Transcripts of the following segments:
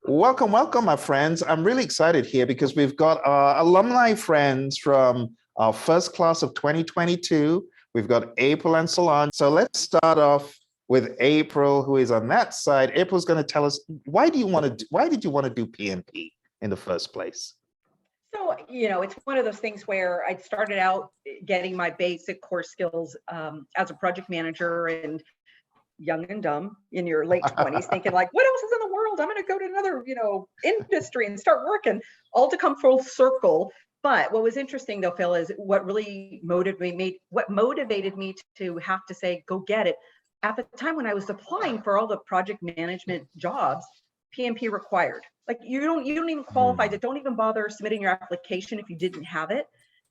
Welcome, welcome, my friends. I'm really excited here because we've got our alumni friends from our first class of 2022. We've got April and Solange. So let's start off with April, who is on that side. April's going to tell us why did you want to do PMP in the first place? So, it's one of those things where I started out getting my basic core skills as a project manager and young and dumb in your late 20s, thinking like, what else is in the world? I'm going to go to another, industry and start working, all to come full circle. But what was interesting though, Phil, is what motivated me to have to say, go get it. At the time when I was applying for all the project management jobs, PMP required. Like you don't even qualify. Don't even bother submitting your application if you didn't have it.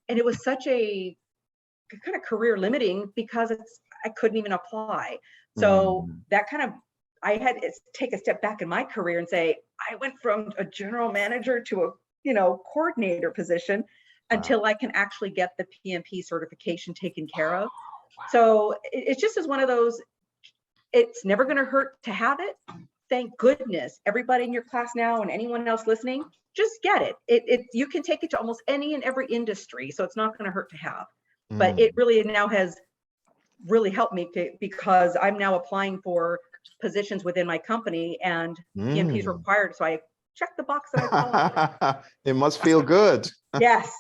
And it was such a kind of career limiting because I couldn't even apply. So that kind of, I had to take a step back in my career and say, I went from a general manager to a, coordinator position until I can actually get the PMP certification taken care of. So it's just as one of those, it's never going to hurt to have it. Thank goodness, everybody in your class now and anyone else listening, just get it. You can take it to almost any and every industry. So it's not going to hurt to have. But it really now has really helped me because I'm now applying for positions within my company and PMP is required. So I check the box that I qualify. It must feel good. Yes.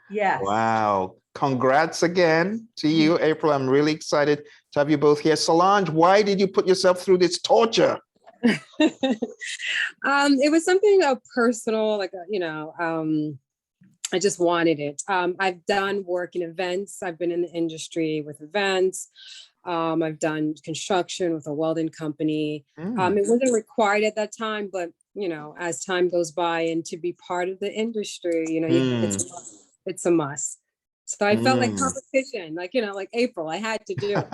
Yes. Wow. Congrats again to you, April. I'm really excited to have you both here. Solange, why did you put yourself through this torture? It was something personal, I just wanted it. I've done work in events. I've been in the industry with events. I've done construction with a welding company. It wasn't required at that time, but as time goes by and to be part of the industry, it's a must. So I felt like competition, like April, I had to do it.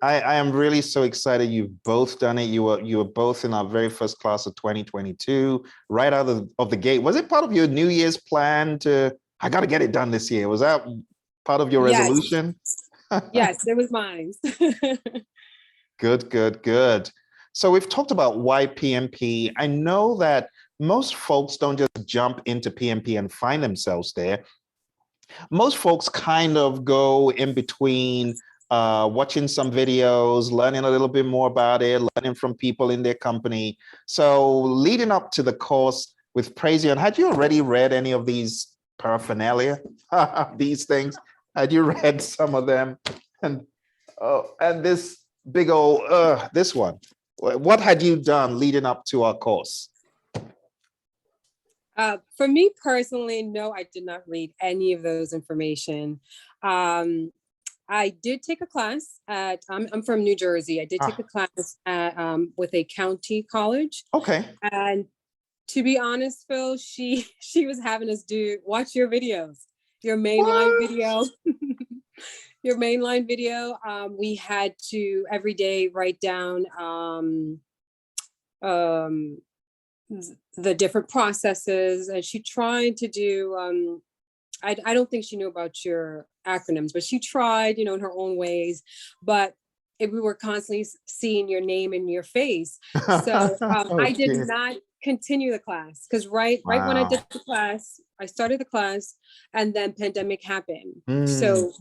I am really so excited you've both done it. You were both in our very first class of 2022, right out of the gate. Was it part of your New Year's plan I got to get it done this year? Was that part of your resolution? Yes, it was mine. Good. So we've talked about why PMP. I know that most folks don't just jump into PMP and find themselves there. Most folks kind of go in between watching some videos, learning a little bit more about it, learning from people in their company. So leading up to the course with Praizion, had you already read any of these paraphernalia, these things? Had you read some of them? And this big old, this one, what had you done leading up to our course? For me personally, no, I did not read any of those information. I did take a class I'm from New Jersey. I did take a class with a county college. Okay. And to be honest, Phil, she was having us watch your videos, your mainline video. Your mainline video. We had to every day write down the different processes, and she tried to do I don't think she knew about your acronyms, but she tried, in her own ways. But we were constantly seeing your name and your face. So I did not continue the class because right when I did the class, I started the class and then pandemic happened. So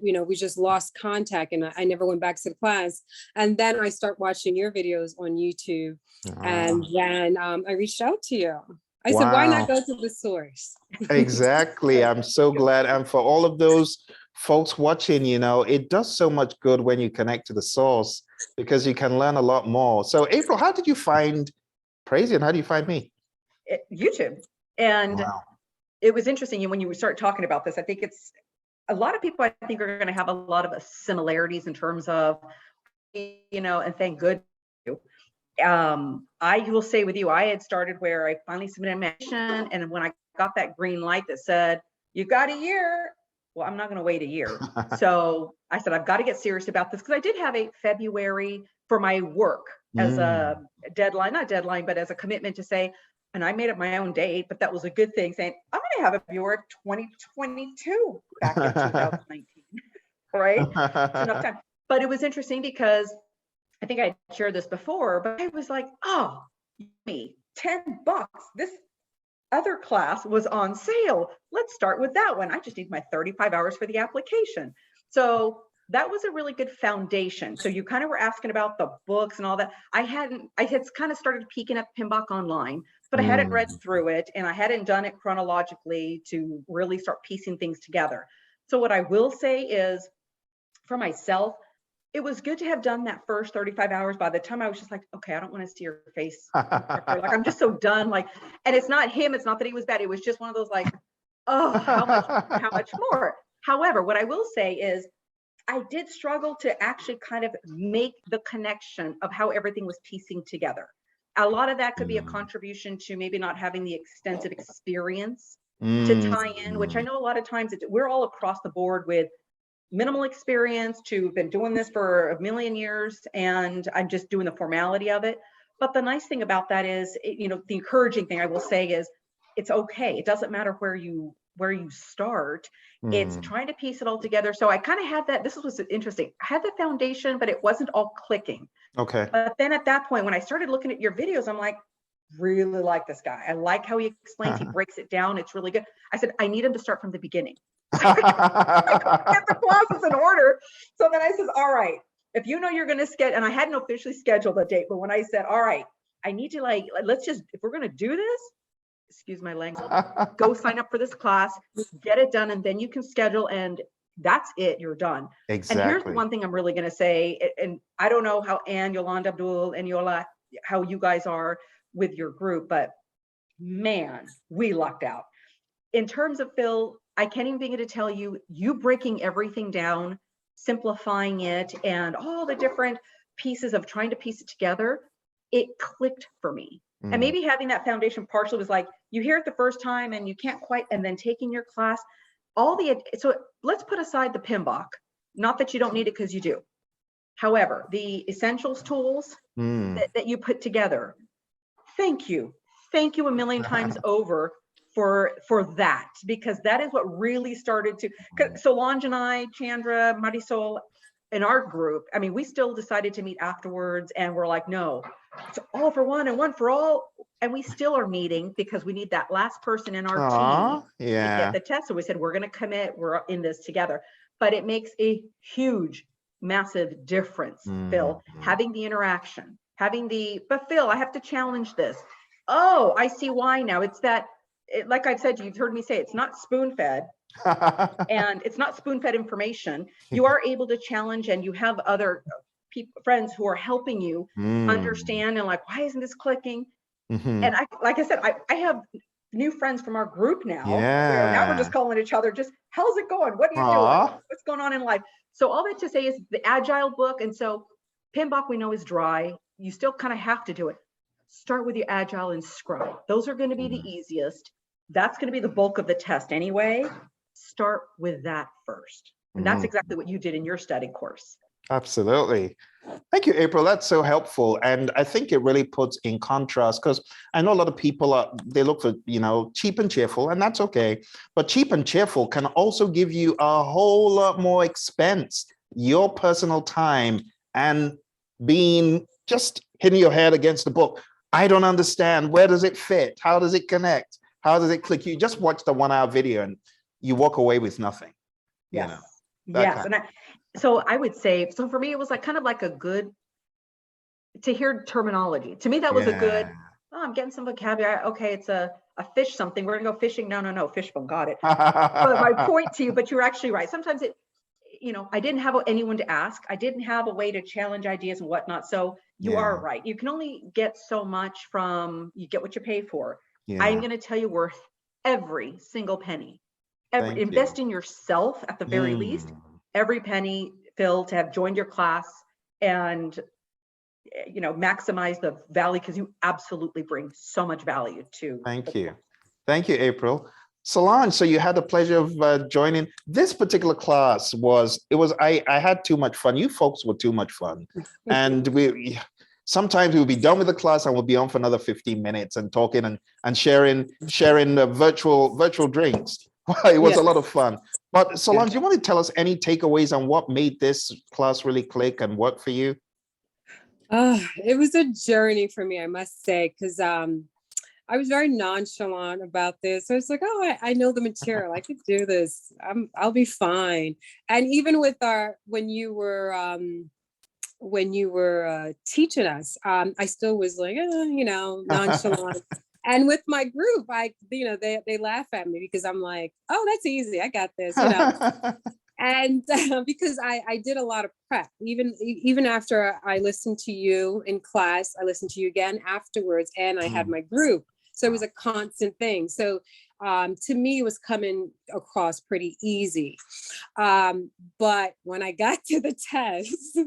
we just lost contact and I never went back to the class. And then I start watching your videos on YouTube. And then I reached out to you. I said, why not go to the source? Exactly. I'm so glad. And for all of those folks watching, it does so much good when you connect to the source because you can learn a lot more. So April, how did you find Praizion? How do you find me? YouTube. And it was interesting when you start talking about this. I think it's a lot of people, I think, are going to have a lot of similarities in terms of, and thank goodness. I will say with you, I had started where I finally submitted my mission, and when I got that green light that said, you got a year, well, I'm not going to wait a year. So I said, I've got to get serious about this because I did have a February for my work as a deadline, not deadline, but as a commitment to say, and I made up my own date, but that was a good thing, saying, I'm going to have a February 2022 back in 2019, right? It's enough time. But it was interesting because I think I shared this before, but I was like, oh, me, $10. This other class was on sale. Let's start with that one. I just need my 35 hours for the application. So that was a really good foundation. So you kind of were asking about the books and all that. I had kind of started peeking at PMBOK online, but I hadn't read through it and I hadn't done it chronologically to really start piecing things together. So what I will say is, for myself, it was good to have done that first 35 hours. By the time I was just like, okay, I don't want to see your face. Like, I'm just so done. Like, and it's not him. It's not that he was bad. It was just one of those like, oh, how much more? However, what I will say is I did struggle to actually kind of make the connection of how everything was piecing together. A lot of that could be a contribution to maybe not having the extensive experience to tie in, which I know a lot of times we're all across the board with minimal experience to been doing this for a million years and I'm just doing the formality of it. But the nice thing about that is, you know, the encouraging thing I will say is it's okay. It doesn't matter where you start. It's trying to piece it all together. So I kind of had that. This was interesting. I had the foundation, but it wasn't all clicking. Okay. But then at that point, when I started looking at your videos, I'm like, really like this guy. I like how he explains, he breaks it down. It's really good. I said, I need him to start from the beginning. Get the classes in order. So then I said, all right, if you know you're going to schedule, and I hadn't officially scheduled a date, but when I said, all right, I need to let's just, if we're going to do this, excuse my language, go sign up for this class, get it done, and then you can schedule, and that's it, you're done. Exactly. And here's the one thing I'm really going to say, and I don't know how Anne, Yolanda, Abdul, and Yola, how you guys are with your group, but man, we lucked out. In terms of Phil, I can't even begin to tell you, you breaking everything down, simplifying it, and all the different pieces of trying to piece it together, it clicked for me. And maybe having that foundation partially was like, you hear it the first time and you can't quite, and then taking your class, so let's put aside the PMBOK, not that you don't need it because you do. However, the essentials tools that you put together, thank you a million times over for that, because that is what really started to, Solange and I, Chandra, Marisol, in our group, I mean, we still decided to meet afterwards and we're like, no, it's all for one and one for all. And we still are meeting because we need that last person in our team to get the test. So we said, we're going to commit, we're in this together. But it makes a huge, massive difference, Phil, having the interaction, but Phil, I have to challenge this. Oh, I see why now. It's that, like I've said, you've heard me say, it's not spoon-fed. And it's not spoon-fed information. You are able to challenge, and you have other friends who are helping you understand and like, why isn't this clicking? And like I said, I have new friends from our group now. Where now we're just calling each other, just how's it going? What are you doing? What's going on in life? So all that to say is the Agile book. And so PMBOK we know is dry. You still kind of have to do it. Start with your Agile and Scrum. Those are going to be the easiest. That's going to be the bulk of the test anyway. Start with that first. And that's exactly what you did in your study course. Absolutely. Thank you, April. That's so helpful. And I think it really puts in contrast, because I know a lot of people they look for, cheap and cheerful, and that's okay. But cheap and cheerful can also give you a whole lot more expense, your personal time, and just hitting your head against the book. I don't understand. Where does it fit? How does it connect? How does it click? You just watch the 1 hour video and you walk away with nothing. Yes. Yes. And so I would say, so for me, it was like kind of like a good to hear terminology. To me, that was a good, I'm getting some vocabulary. Okay, it's a fish something. We're gonna go fishing. No, fishbone, got it. But my point to you, but you're actually right. Sometimes I didn't have anyone to ask. I didn't have a way to challenge ideas and whatnot. So you are right. You can only get so much you get what you pay for. I'm going to tell you worth every single penny. Invest in yourself at the very least. Every penny, Phil, to have joined your class and maximize the value, because you absolutely bring so much value to. Thank you, April. Solange, so you had the pleasure of joining this particular class. I had too much fun. You folks were too much fun, and sometimes we'll be done with the class and we'll be on for another 15 minutes and talking and sharing virtual drinks. It was a lot of fun. But Solange, you want to tell us any takeaways on what made this class really click and work for you? It was a journey for me, I must say, because I was very nonchalant about this. I was like, oh, I know the material. I could do this. I'll be fine. And even with when you were teaching us, I still was like, nonchalant. And with my group, they laugh at me because I'm like, oh, that's easy. I got this. And because I did a lot of prep, even after I listened to you in class, I listened to you again afterwards, and I had my group. So it was a constant thing. So to me, it was coming across pretty easy. But when I got to the test,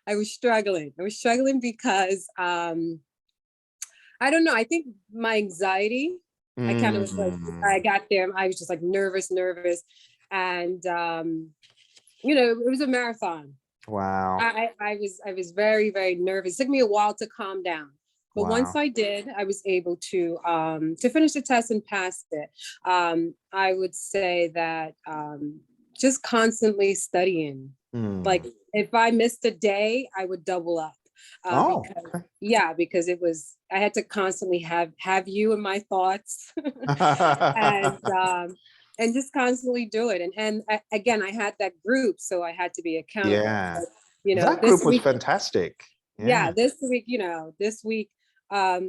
I was struggling. I was struggling because I don't know. I think my anxiety, I kind of was like, I got there, I was just like nervous. And it was a marathon. Wow. I was very, very nervous. It took me a while to calm down. But once I did, I was able to finish the test and pass it. I would say that just constantly studying. Like if I missed a day, I would double up. Because I had to constantly have you in my thoughts and just constantly do it. And again, I had that group, so I had to be accountable. Yeah. But, that group was fantastic. This week, I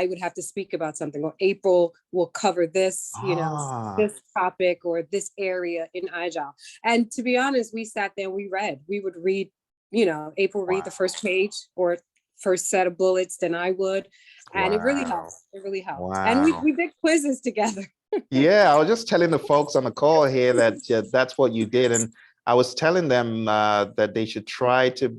would have to speak about something, or April will cover this, this topic or this area in Agile. And to be honest, we sat there and we would read, April read the first page or first set of bullets than I would. And it really helped. It really helped. Wow. And we did quizzes together. Yeah, I was just telling the folks on the call here that that's what you did. And I was telling them that they should try to,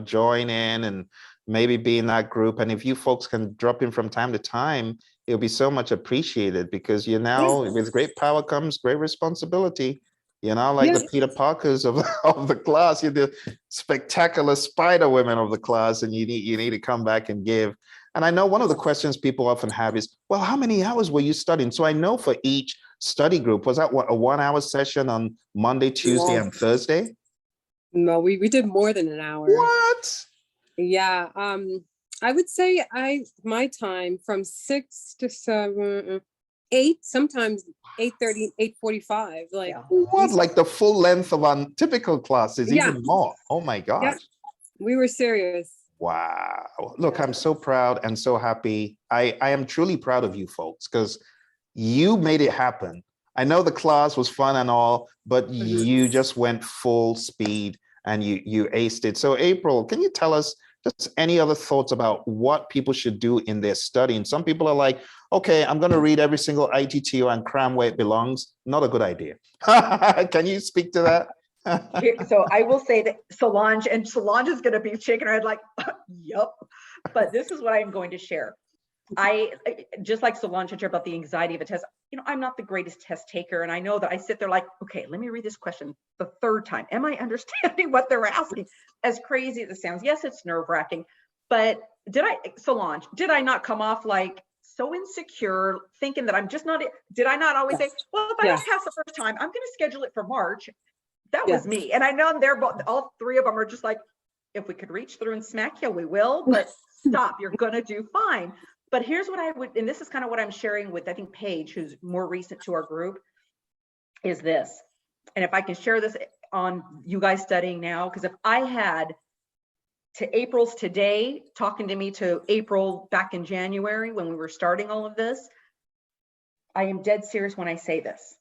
join in and maybe be in that group. And if you folks can drop in from time to time, it'll be so much appreciated, because with great power comes great responsibility. The Peter Parkers of the class, you're the spectacular spider women of the class, and you need to come back and give. And I know one of the questions people often have is, well, how many hours were you studying? So I know for each study group, was that a 1 hour session on Monday, Tuesday, and Thursday? No, we did more than an hour. What? Yeah. I would say my time from 6 to 7, 8, sometimes 8:30, 8:45. Like what? Like the full length of our typical classes, even more. Oh my gosh. Yeah. We were serious. Wow. Look, I'm so proud and so happy. I am truly proud of you folks, because you made it happen. I know the class was fun and all, but you just went full speed and you aced it. So April, can you tell us just any other thoughts about what people should do in their studying? Some people are like, okay, I'm going to read every single ITTO and cram where it belongs. Not a good idea. Can you speak to that? So I will say that Solange is going to be shaking her head like, yup. But this is what I'm going to share. I just like Solange shared about the anxiety of a test. I'm not the greatest test taker, and I know that I sit there like, okay, let me read this question the third time. Am I understanding what they're asking? As crazy as it sounds, yes, it's nerve-wracking. But Solange, did I not come off like so insecure, thinking that I'm just not? Did I not always say, well, if I don't pass the first time, I'm going to schedule it for March? That was me. And I know they're both, all three of them are just like, if we could reach through and smack you, we will, but stop, you're going to do fine. But here's what I would, and this is kind of what I'm sharing with, I think, Paige, who's more recent to our group, is this. And if I can share this on you guys studying now, because if I had to April's today, talking to me to April back in January when we were starting all of this, I am dead serious when I say this.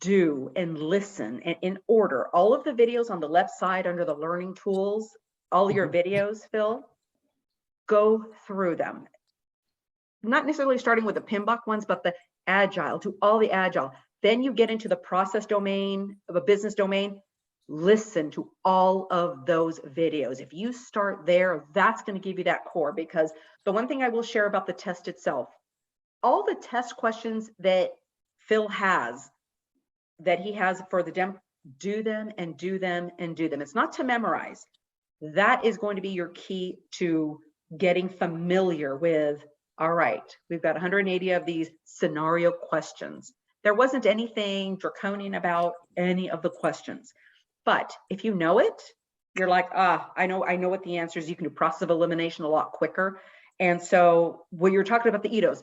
Do and listen and in order. All of the videos on the left side under the learning tools, all your videos, Phil, go through them. Not necessarily starting with the PMBOK ones, but the Agile, to all the Agile. Then you get into the process domain of a business domain. Listen to all of those videos. If you start there, that's going to give you that core, because the one thing I will share about the test itself, all the test questions that Phil has, that he has for the demo, do them and do them and do them. It's not to memorize. That is going to be your key to getting familiar with, all right, we've got 180 of these scenario questions. There wasn't anything draconian about any of the questions. But if you know it, you're like, I know what the answer is. You can do process of elimination a lot quicker. And so when you're talking about the EDOs,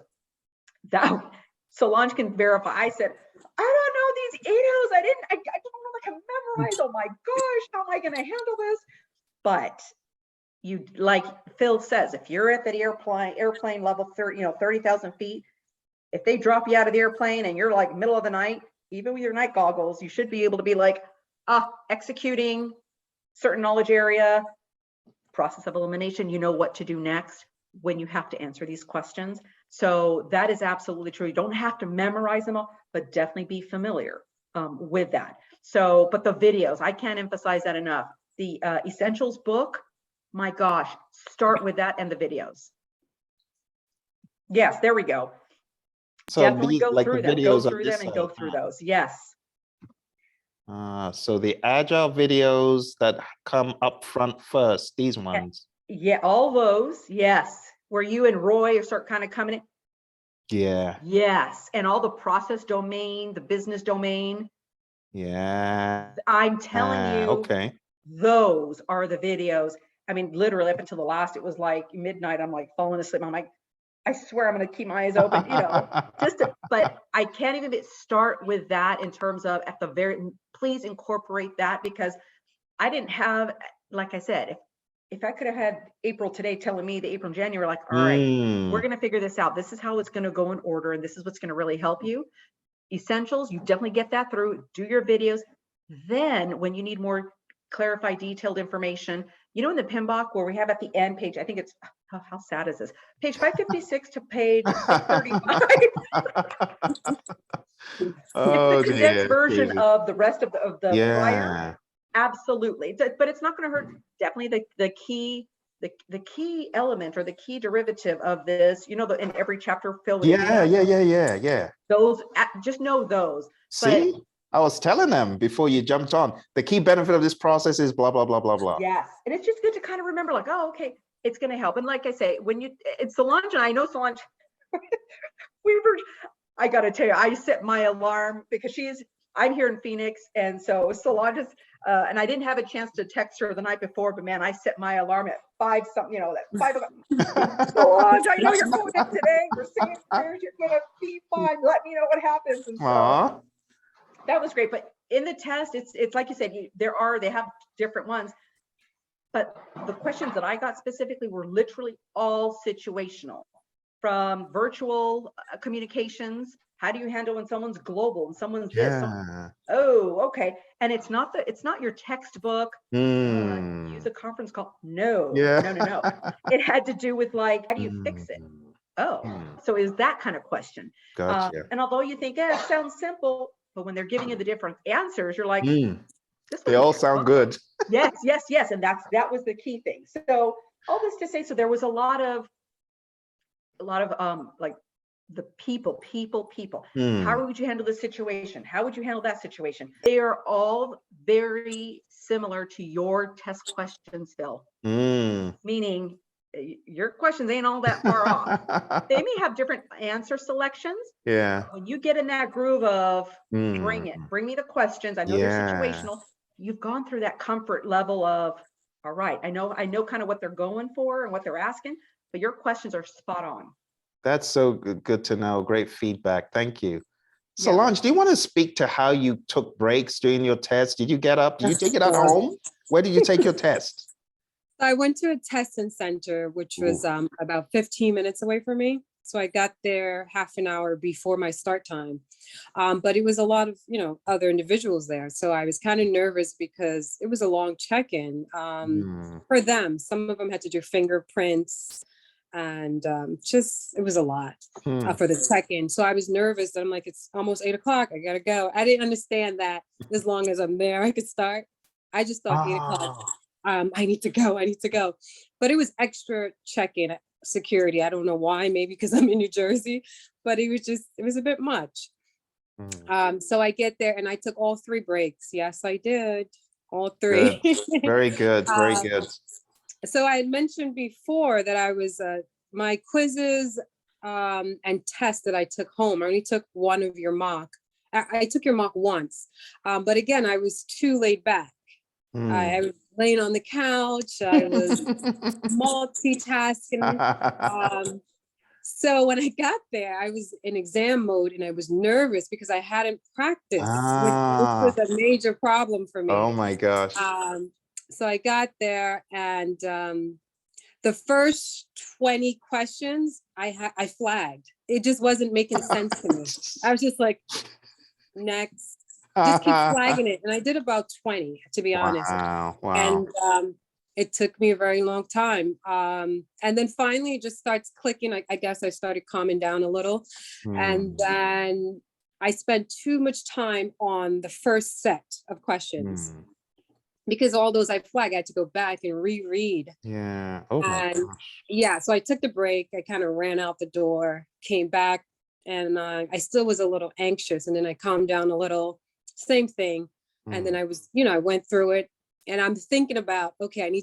that Solange can verify. I said, I don't know these EDOs. I don't know if I can memorize. Oh my gosh, how am I going to handle this? But you, like Phil says, if you're at that airplane level 30,000 feet, if they drop you out of the airplane and you're like middle of the night, even with your night goggles, you should be able to be like, executing certain knowledge area, process of elimination, you know what to do next when you have to answer these questions. So that is absolutely true. You don't have to memorize them all, but definitely be familiar with that. So, but the videos, I can't emphasize that enough. The Essentials book, my gosh, start with that and the videos. Yes, there we go. So Definitely these, go like the through them, videos go on through this them and side. go through those. Yes. So the Agile videos that come up front first, these ones. Yeah, all those, yes. Where you and Roy start kind of coming in. Yeah. Yes, and all the process domain, the business domain. Yeah. I'm telling you, Okay. those are the videos. I mean, literally up until the last, it was like midnight. I'm like falling asleep. I'm like, I swear I'm going to keep my eyes open, but I can't even start with that in terms of at the very, please incorporate that, because I didn't have, like I said, if I could have had April today telling me the April and January, like, all right, we're going to figure this out. This is how it's going to go in order. And this is what's going to really help you. Essentials, you definitely get that through, do your videos. Then when you need more clarified, detailed information, in the PMBOK where we have at the end page, I think it's, how sad is this? Page 556 to page 635. Oh, it's the condensed dear, version David. of the rest of the prior. Yeah. Absolutely. But it's not going to hurt. Definitely the key element or the key derivative of this, in every chapter, Phil. Yeah. Those, just know those. See, I was telling them before you jumped on, the key benefit of this process is blah, blah, blah, blah, blah. Yes. And it's just good to kind of remember, like, oh, okay, it's going to help. And like I say, it's Solange, and I know Solange, I got to tell you, I set my alarm because I'm here in Phoenix. And so Solange's, and I didn't have a chance to text her the night before, but man, I set my alarm at 5 something, that 5 o'clock. Solange, I know you're going in today. We're saying prayers. You're going to be fine. Let me know what happens. And so that was great. But in the test, it's like you said, they have different ones. But the questions that I got specifically were literally all situational. From virtual communications, how do you handle when someone's global and someone's this? Oh, okay. And it's not your textbook. Use a conference call. No. It had to do with like, how do you fix it? So is that kind of question. Gotcha. And although you think, it sounds simple, but when they're giving you the different answers, you're like, they all sound good. Yes. And that was the key thing. So all this to say, so there was a lot of like the people. How would you handle this situation? How would you handle that situation? They are all very similar to your test questions, Phil. Meaning your questions ain't all that far off. They may have different answer selections. Yeah. When you get in that groove of bring me the questions. I know they're situational. You've gone through that comfort level of, all right, I know kind of what they're going for and what they're asking, but your questions are spot on. That's so good to know. Great feedback. Thank you. Solange, do you want to speak to how you took breaks during your test? Did you get up? Did you take it at home? Where did you take your test? I went to a testing center, which was about 15 minutes away from me. So I got there half an hour before my start time. But it was a lot of, other individuals there. So I was kind of nervous because it was a long check-in for them. Some of them had to do fingerprints. And it was a lot for the check-in. So I was nervous. I'm like, it's almost 8 o'clock. I gotta go. I didn't understand that as long as I'm there, I could start. I just thought 8 o'clock. I need to go. But it was extra check-in security. I don't know why. Maybe because I'm in New Jersey. But it was a bit much. So I get there and I took all 3 breaks. Yes, I did. All 3. Good. Very good. Very good. So I had mentioned before that I was my quizzes and tests that I took home. I only took one of your mock. I took your mock once, but again, I was too laid back. I was laying on the couch. I was multitasking. So when I got there, I was in exam mode and I was nervous because I hadn't practiced, which was a major problem for me. Oh my gosh. So I got there, and the first 20 questions I flagged. It just wasn't making sense to me. I was just like, next, just keep flagging it. And I did about 20, to be honest. Wow. And it took me a very long time. And then finally it just starts clicking. I guess I started calming down a little. And then I spent too much time on the first set of questions. Because all those I flagged, I had to go back and reread. Yeah. Oh my gosh. Yeah, so I took the break. I kind of ran out the door, came back, and I still was a little anxious. And then I calmed down a little, same thing. And then I was, I went through it, and I'm thinking about, okay,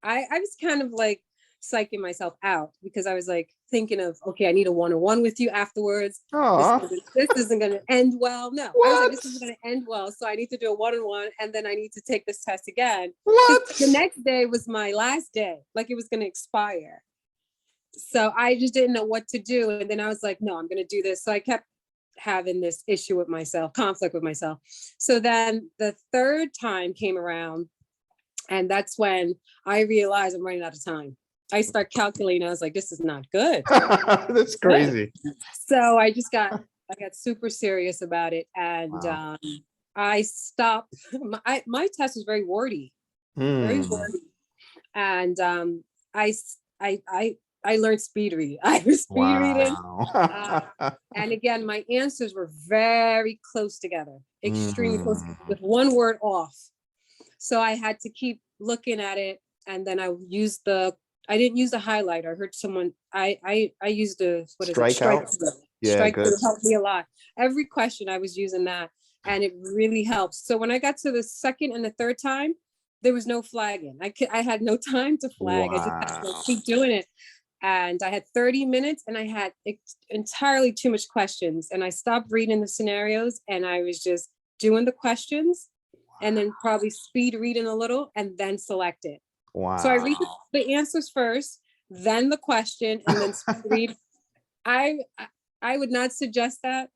I was kind of like psyching myself out because I was like thinking of, okay, I need a one-on-one with you afterwards. This isn't going to end well. No, I was like, this isn't going to end well. So I need to do a one-on-one, and then I need to take this test again. The next day was my last day. Like, it was going to expire. So I just didn't know what to do. And then I was like, no, I'm going to do this. So I kept having this issue with myself, conflict with myself. So then the third time came around, and that's when I realized I'm running out of time. I start calculating. I was like, this is not good. That's crazy. So I got super serious about it. And I stopped. My test was very wordy, very wordy. And I learned speed read. I was speed reading. And again, my answers were very close together, extremely close, with one word off. So I had to keep looking at it. And then I didn't use the highlighter. I heard someone, I used a, Strikeout. Strikeout helped me a lot. Every question I was using that, and it really helps. So when I got to the second and the third time, there was no flagging. I had no time to flag. I just had to keep doing it. And I had 30 minutes, and I had entirely too much questions. And I stopped reading the scenarios, and I was just doing the questions, and then probably speed reading a little, and then select it. Wow. So I read the answers first, then the question, and then speed read. I would not suggest that.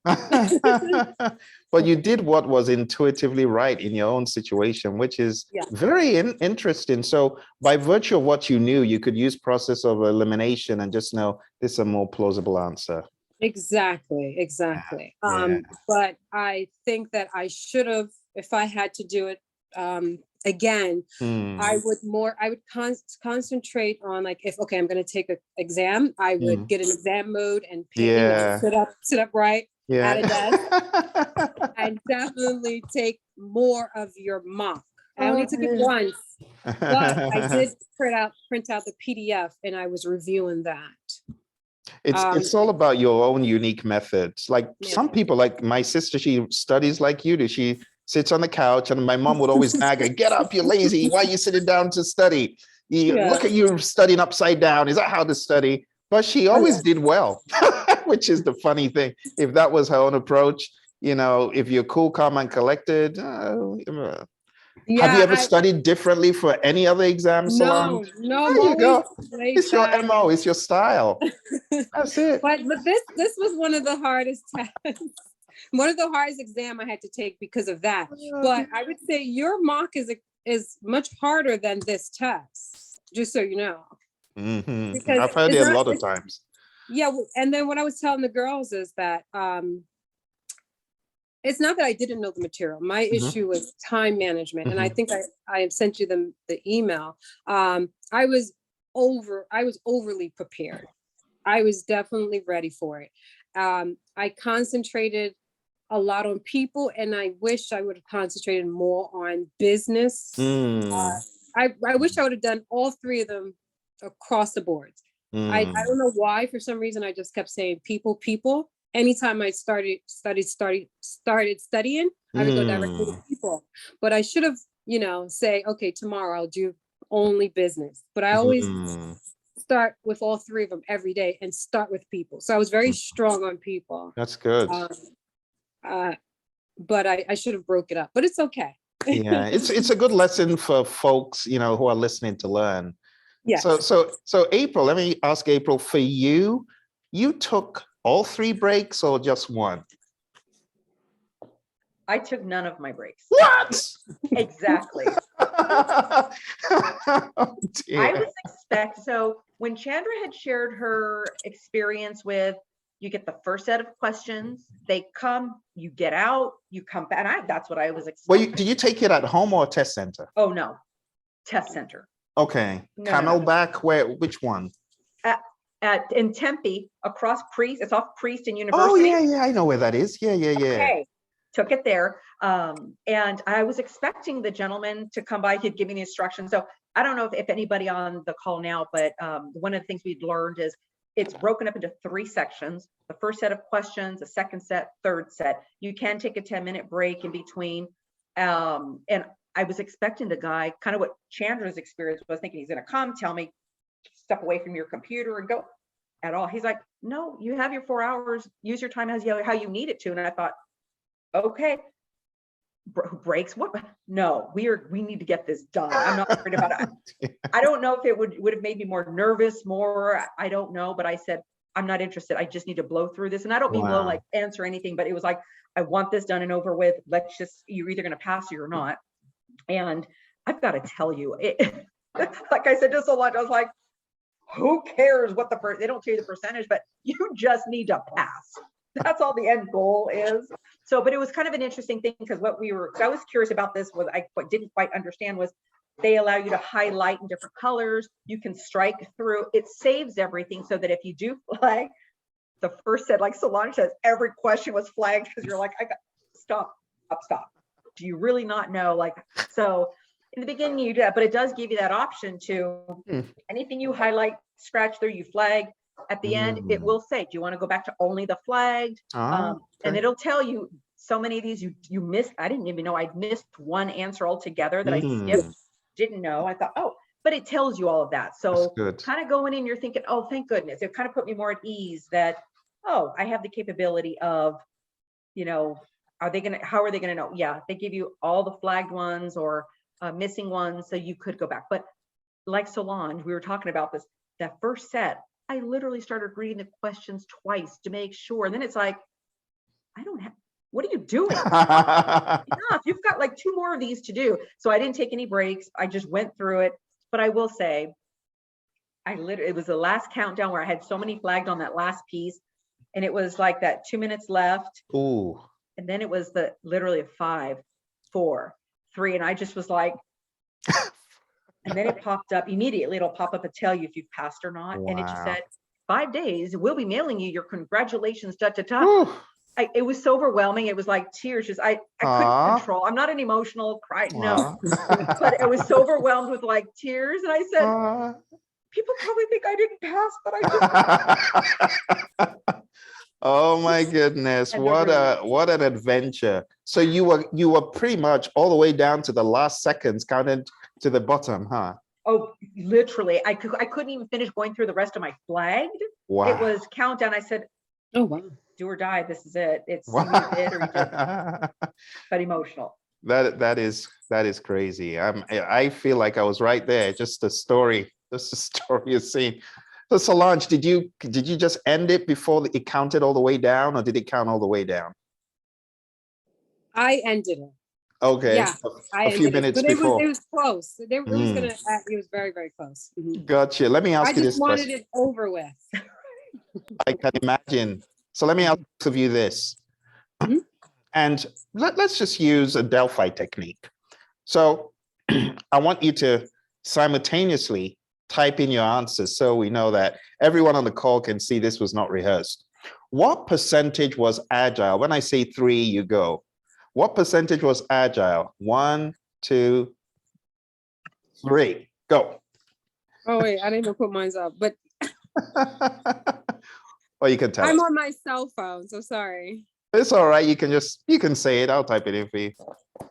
But you did what was intuitively right in your own situation, which is very interesting. So by virtue of what you knew, you could use process of elimination and just know this is a more plausible answer. Exactly. But I think that I should have, if I had to do it again, I would concentrate on, like, if, okay, I'm going to take an exam, I would get an exam mode and sit up right at a desk, and definitely take more of your mock. I only took it once, but I did print out the PDF, and I was reviewing that. It's all about your own unique methods. Like some people, like my sister, she studies like you do. She sits on the couch, and my mom would always nag her, get up, you're lazy. Why are you sitting down to study? Look at you studying upside down. Is that how to study? But she always did well, which is the funny thing. If that was her own approach, if you're cool, calm, and collected. Have you ever studied differently for any other exams? No. There you go. It's your MO, it's your style. That's it. But this was one of the hardest tests. One of the hardest exam I had to take because of that. But I would say your mock is much harder than this test, just so you know. I've heard it a lot of times. Yeah, and then what I was telling the girls is that it's not that I didn't know the material. My issue was time management, and I think I have sent you the email. I was overly prepared. I was definitely ready for it. I concentrated a lot on people, and I wish I would have concentrated more on business. I wish I would have done all three of them across the board. I don't know why. For some reason, I just kept saying people. Anytime I started studying, I would go directly to people. But I should have, say, okay, tomorrow I'll do only business. But I always start with all three of them every day and start with people. So I was very strong on people. That's good. But I should have broke it up, but it's okay. Yeah, it's a good lesson for folks, who are listening to learn. Yes. So April, let me ask April, for you, you took all 3 breaks or just one? I took none of my breaks. What? Exactly. Oh, I dear. was so when Chandra had shared her experience with, you get the first set of questions, they come, you get out, you come back. And that's what I was Well, expecting. did you take it at home or test center? Oh, no. Test center. Okay. No. Camelback, which one? In Tempe, across Priest, it's off Priest and Oh, University. yeah, I know where that is. Yeah. Okay. Took it there. And I was expecting the gentleman to come by, he'd give me the instructions. So I don't know if anybody on the call now, but one of the things we'd learned is it's broken up into 3 sections. The first set of questions, the second set, third set. You can take a 10-minute break in between. And I was expecting the guy, kind of what Chandra's experience was, thinking he's going to come, tell me, step away from your computer and go at all. He's like, no, you have your 4 hours, use your time as how you need it to. And I thought, okay, breaks, what? No, we need to get this done. I'm not worried about it. I don't know if it would have made me more nervous, I don't know, but I said, I'm not interested. I just need to blow through this. And I don't mean blow like answer anything, but it was like, I want this done and over with. You're either going to pass or you're not. And I've got to tell you, like I said, just a lot, I was like, who cares what they don't tell you the percentage, but you just need to pass. That's all the end goal is. So, but it was kind of an interesting thing because I was curious about this, what I didn't quite understand was they allow you to highlight in different colors. You can strike through, it saves everything so that if you do flag, the first set, like Solange says, every question was flagged because you're like, stop. Do you really not know? So in the beginning you do that, but it does give you that option to anything you highlight, scratch through, you flag. At the end, it will say, do you want to go back to only the flagged? And it'll tell you so many of these you missed. I didn't even know I'd missed one answer altogether that I skipped, didn't know. I thought, but it tells you all of that. So kind of going in, you're thinking, oh, thank goodness. It kind of put me more at ease that, I have the capability of, how are they going to know? Yeah, they give you all the flagged ones or missing ones, so you could go back. But like Solange, we were talking about this, that first set, I literally started reading the questions twice to make sure. And then it's like, what are you doing? Enough. You've got like 2 more of these to do. So I didn't take any breaks. I just went through it. But I will say, it was the last countdown where I had so many flagged on that last piece. And it was like that 2 minutes left. Ooh. And then it was literally a 5, 4, 3. And I just was like, and then it popped up immediately. It'll pop up and tell you if you've passed or not. And it just said, 5 days, we'll be mailing you your congratulations, It was so overwhelming. It was like tears. I couldn't control. I'm not an emotional cry. No, but I was so overwhelmed with like tears. And I said, people probably think I didn't pass, but I did. Oh my goodness. What an adventure. So you were pretty much all the way down to the last seconds counted to the bottom, huh? Oh, literally. I couldn't even finish going through the rest of my flagged. Wow. It was countdown. I said, oh wow, do or die. This is it. It's you did or you didn't. But emotional. That is crazy. I feel like I was right there. Just a story you've seen. So Solange, did you just end it before it counted all the way down, or did it count all the way down? I ended it. Okay. Yeah, a few minutes before. It was close. It was very, very close. Mm-hmm. Gotcha. Let me ask you this question. I just wanted it over with. I can imagine. So let me ask you this. Mm-hmm. And let's just use a Delphi technique. So I want you to simultaneously type in your answers so we know that everyone on the call can see this was not rehearsed. What percentage was Agile? When I say 3, you go. What percentage was Agile? 1, 2, 3, go. Oh wait, I didn't even put mine up, but or you can tell I'm us. on my cell phone, so sorry. It's all right. You can say it. I'll type it in for you.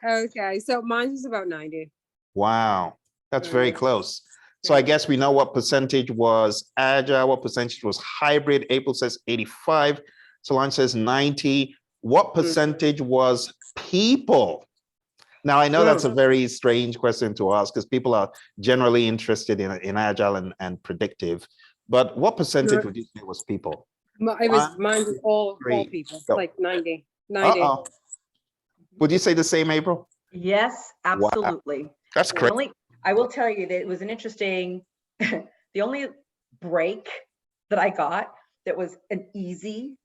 Okay, so mine is about 90. Wow, that's very close. So I guess we know what percentage was Agile, what percentage was hybrid. April says 85. Solange says 90. What percentage was people? Now, I know that's a Well, very strange question to ask because people are generally interested in Agile and predictive. But what percentage would you say was people? It was One, mine was two, all three, people, go. like 90. Uh-oh. Would you say the same, April? Yes, Wow, absolutely. that's The crazy. only, I will tell you that it was an interesting, the only break that I got that was an easy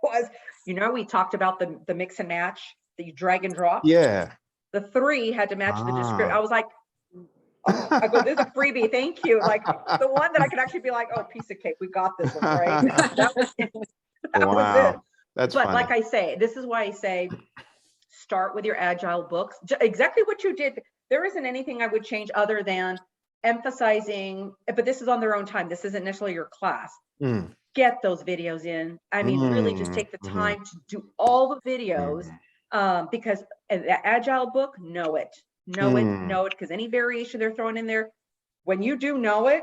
was, we talked about the mix and match that you drag and drop. Yeah. The 3 had to match the description. I Ah. was like, oh, I go, this is a freebie, thank you. Like the one that I could actually be like, oh, piece of cake, we got this one, right? That was it. That was it. Wow, that's But funny. like I say, this is why I say, start with your Agile books. Exactly what you did. There isn't anything I would change other than emphasizing, but this is on their own time. This isn't necessarily your class. Mm, Get those videos in. I mean, really just take the mhm, time to do all the videos, because the Agile book, know it, because any variation they're throwing in there, when you do know it,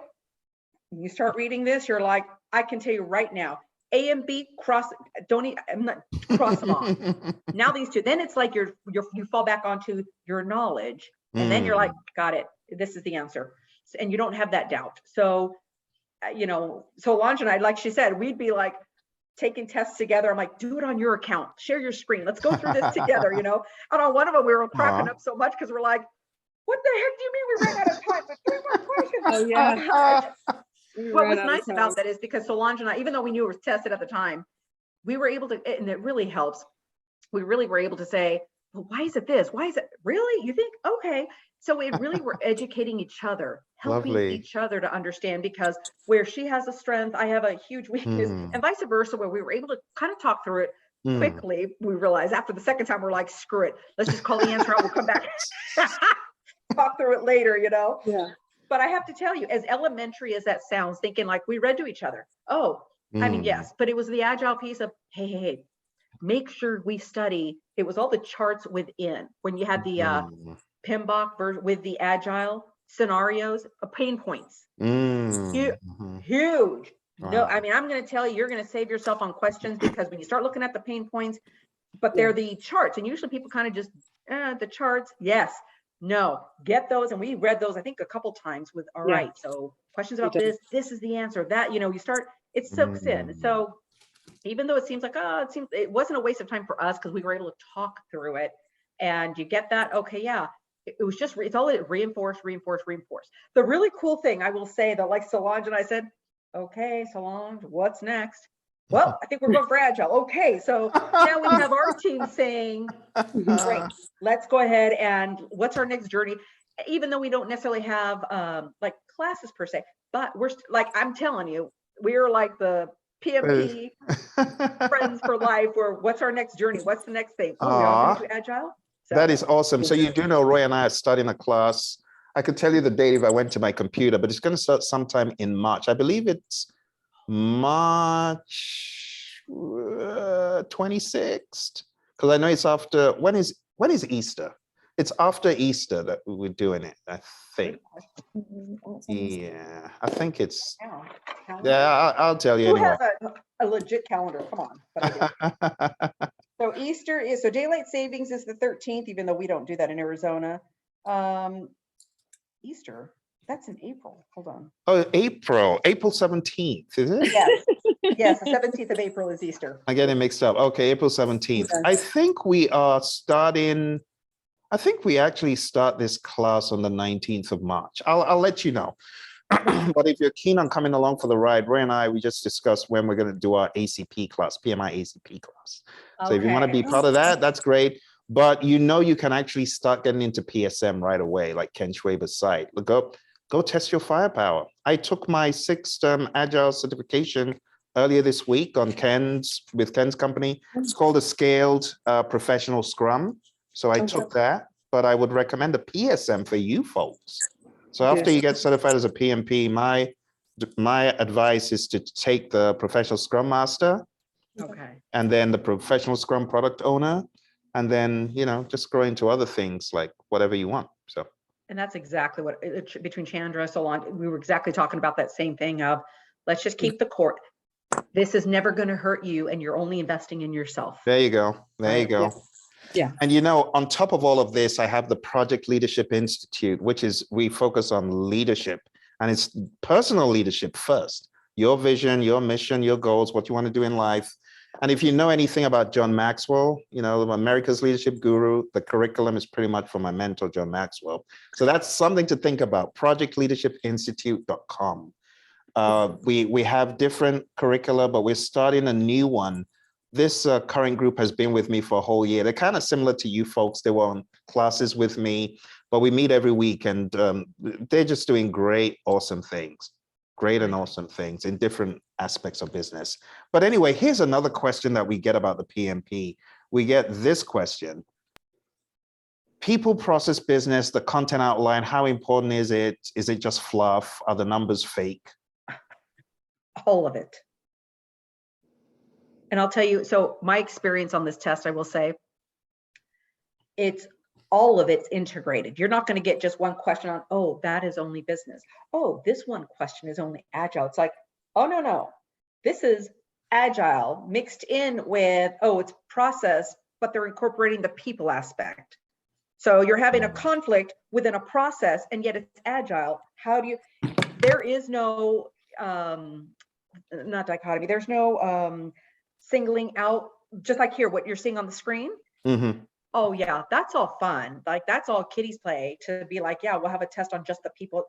you start reading this, you're like, I can tell you right now, A and B cross, I'm not cross them off. Now these two, then it's like you fall back onto your knowledge, and then you're like, got it. This is the answer, and you don't have that doubt. So, Solange and I, like she said, we'd be like taking tests together. I'm like, do it on your account, share your screen, let's go through this together. And on one of them, we were cracking up so much because we're like, what the heck do you mean we ran out of time? But 3 more questions. Oh yeah. What was nice about that is because Solange and I, even though we knew it was tested at the time, we were able to, and it really helps. We really were able to say, well, why is it this? Why is it really? You think, okay. So we really were educating each other, helping Lovely. each other to understand, because where she has a strength, I have a huge weakness, and vice versa, where we were able to kind of talk through it quickly. We realized after the second time, we're like, screw it. Let's just call the answer out. We'll come back, talk through it later, Yeah. But I have to tell you, as elementary as that sounds, thinking like we read to each other. Oh, I mean, yes, but it was the Agile piece of, hey, make sure we study. It was all the charts within when you had the PMBOK version with the Agile scenarios, pain points. Huge. Wow. No, I mean, I'm going to tell you, you're going to save yourself on questions, because when you start looking at the pain points, but they're the charts, and usually people kind of just the charts. Yes, no, get those. And we read those, I think, a couple times with, all right, so questions about this is the answer. That, you start, it soaks in. So even though it seems like, it wasn't a waste of time for us because we were able to talk through it, and you get that, okay, yeah, it was just, it's all reinforce. The really cool thing I will say that, like Solange and I said, okay, Solange, what's next? Well, I think we're going for Agile. Okay, so now we have our team saying, great, let's go ahead and what's our next journey? Even though we don't necessarily have like classes per se, but we're like, I'm telling you, we're like the PMP friends for life, where what's our next journey? What's the next thing? Oh, we're all going to Agile? So, that is awesome. So you do know Roy and I are starting a class. I could tell you the date if I went to my computer, but it's going to start sometime in March. I believe it's March 26th, because I know it's after, when is Easter? It's after Easter that we're doing it, I think. Yeah, I think it's, I'll tell you who anyway. has a legit calendar? Come on. But I do. So Easter is, so daylight savings is the 13th, even though we don't do that in Arizona. Easter, that's in April. Hold on. Oh, April 17th, is it? Yes, the 17th of April is Easter. I get it mixed up. Okay, April 17th. Yes. I think we are starting, I think we actually start this class on the 19th of March. I'll let you know. But if you're keen on coming along for the ride, Ray and I, we just discussed when we're going to do our ACP class, PMI ACP class. So if you want to be part of that, that's great. But you can actually start getting into PSM right away, like Ken Schwaber's site. Go test your firepower. I took my 6th Agile certification earlier this week with Ken's company. It's called a Scaled Professional Scrum. So I took that, but I would recommend a PSM for you folks. So after you get certified as a PMP, my advice is to take the Professional Scrum Master, and then the Professional Scrum Product Owner, and then, just grow into other things like whatever you want. So. And that's exactly what, between Chandra, Solange, we were exactly talking about that same thing of, let's just keep the core. This is never going to hurt you, and you're only investing in yourself. There you go. There you go. Yeah. And on top of all of this, I have the Project Leadership Institute, which is we focus on leadership, and it's personal leadership first. Your vision, your mission, your goals, what you want to do in life. And if you know anything about John Maxwell, America's leadership guru, the curriculum is pretty much from my mentor, John Maxwell. So that's something to think about, projectleadershipinstitute.com. We have different curricula, but we're starting a new one. This current group has been with me for a whole year. They're kind of similar to you folks. They were on classes with me, but we meet every week, and they're just doing great, awesome things. Great and awesome things in different aspects of business. But anyway, here's another question that we get about the PMP. We get this question. People, process, business, the content outline, how important is it? Is it just fluff? Are the numbers fake? All of it. And I'll tell you, so my experience on this test, I will say, it's all of it's integrated. You're not going to get just one question on, oh, that is only business. Oh, this one question is only agile. It's like, oh, no. This is agile mixed in with, oh, it's process, but they're incorporating the people aspect. So you're having a conflict within a process, and yet it's agile. How do you, there is no, not dichotomy. There's no singling out, just like here, what you're seeing on the screen. Mm-hmm. Oh yeah, that's all fun. Like that's all kiddies play to be like, yeah, we'll have a test on just the people.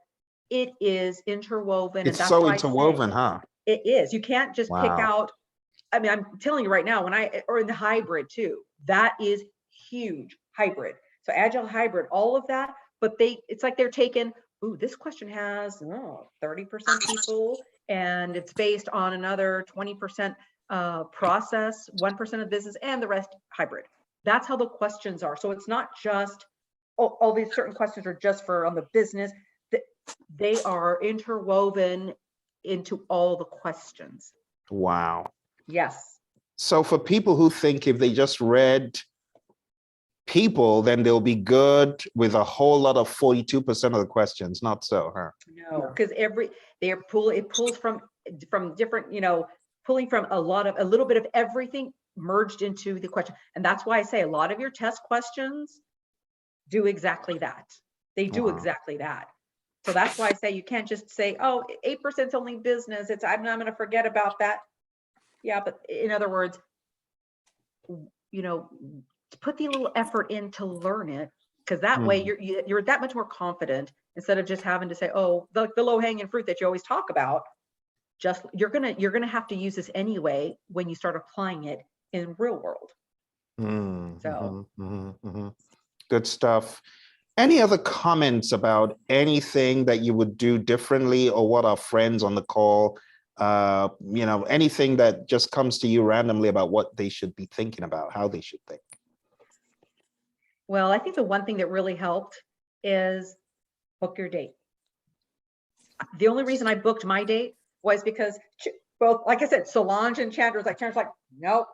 It is interwoven. It's and that's so why interwoven, huh? It is. You can't just pick Wow. out. I mean, I'm telling you right now, or in the hybrid too, that is huge. Hybrid. So agile hybrid, all of that, but it's like they're taking, ooh, this question has 30% people, and it's based on another 20% process, 1% of business, and the rest hybrid. That's how the questions are. So it's not just, all these certain questions are just for on the business. They are interwoven into all the questions. Wow. Yes. So for people who think if they just read people, then they'll be good with a whole lot of 42% of the questions, not so, huh? No, because it pulls from different, pulling from a little bit of everything merged into the question. And that's why I say a lot of your test questions do exactly that. They do exactly that. So that's why I say you can't just say, oh, 8% is only business. I'm not going to forget about that. Yeah, but in other words, put the little effort in to learn it, because that way you're that much more confident, instead of just having to say, oh, the low-hanging fruit that you always talk about. Just you're gonna have to use this anyway when you start applying it in real world. Good stuff. Any other comments about anything that you would do differently, or what our friends on the call, anything that just comes to you randomly about what they should be thinking about, how they should think? Well, I think the one thing that really helped is book your date. The only reason I booked my date was because both, like I said, Solange and Chandra was like, nope,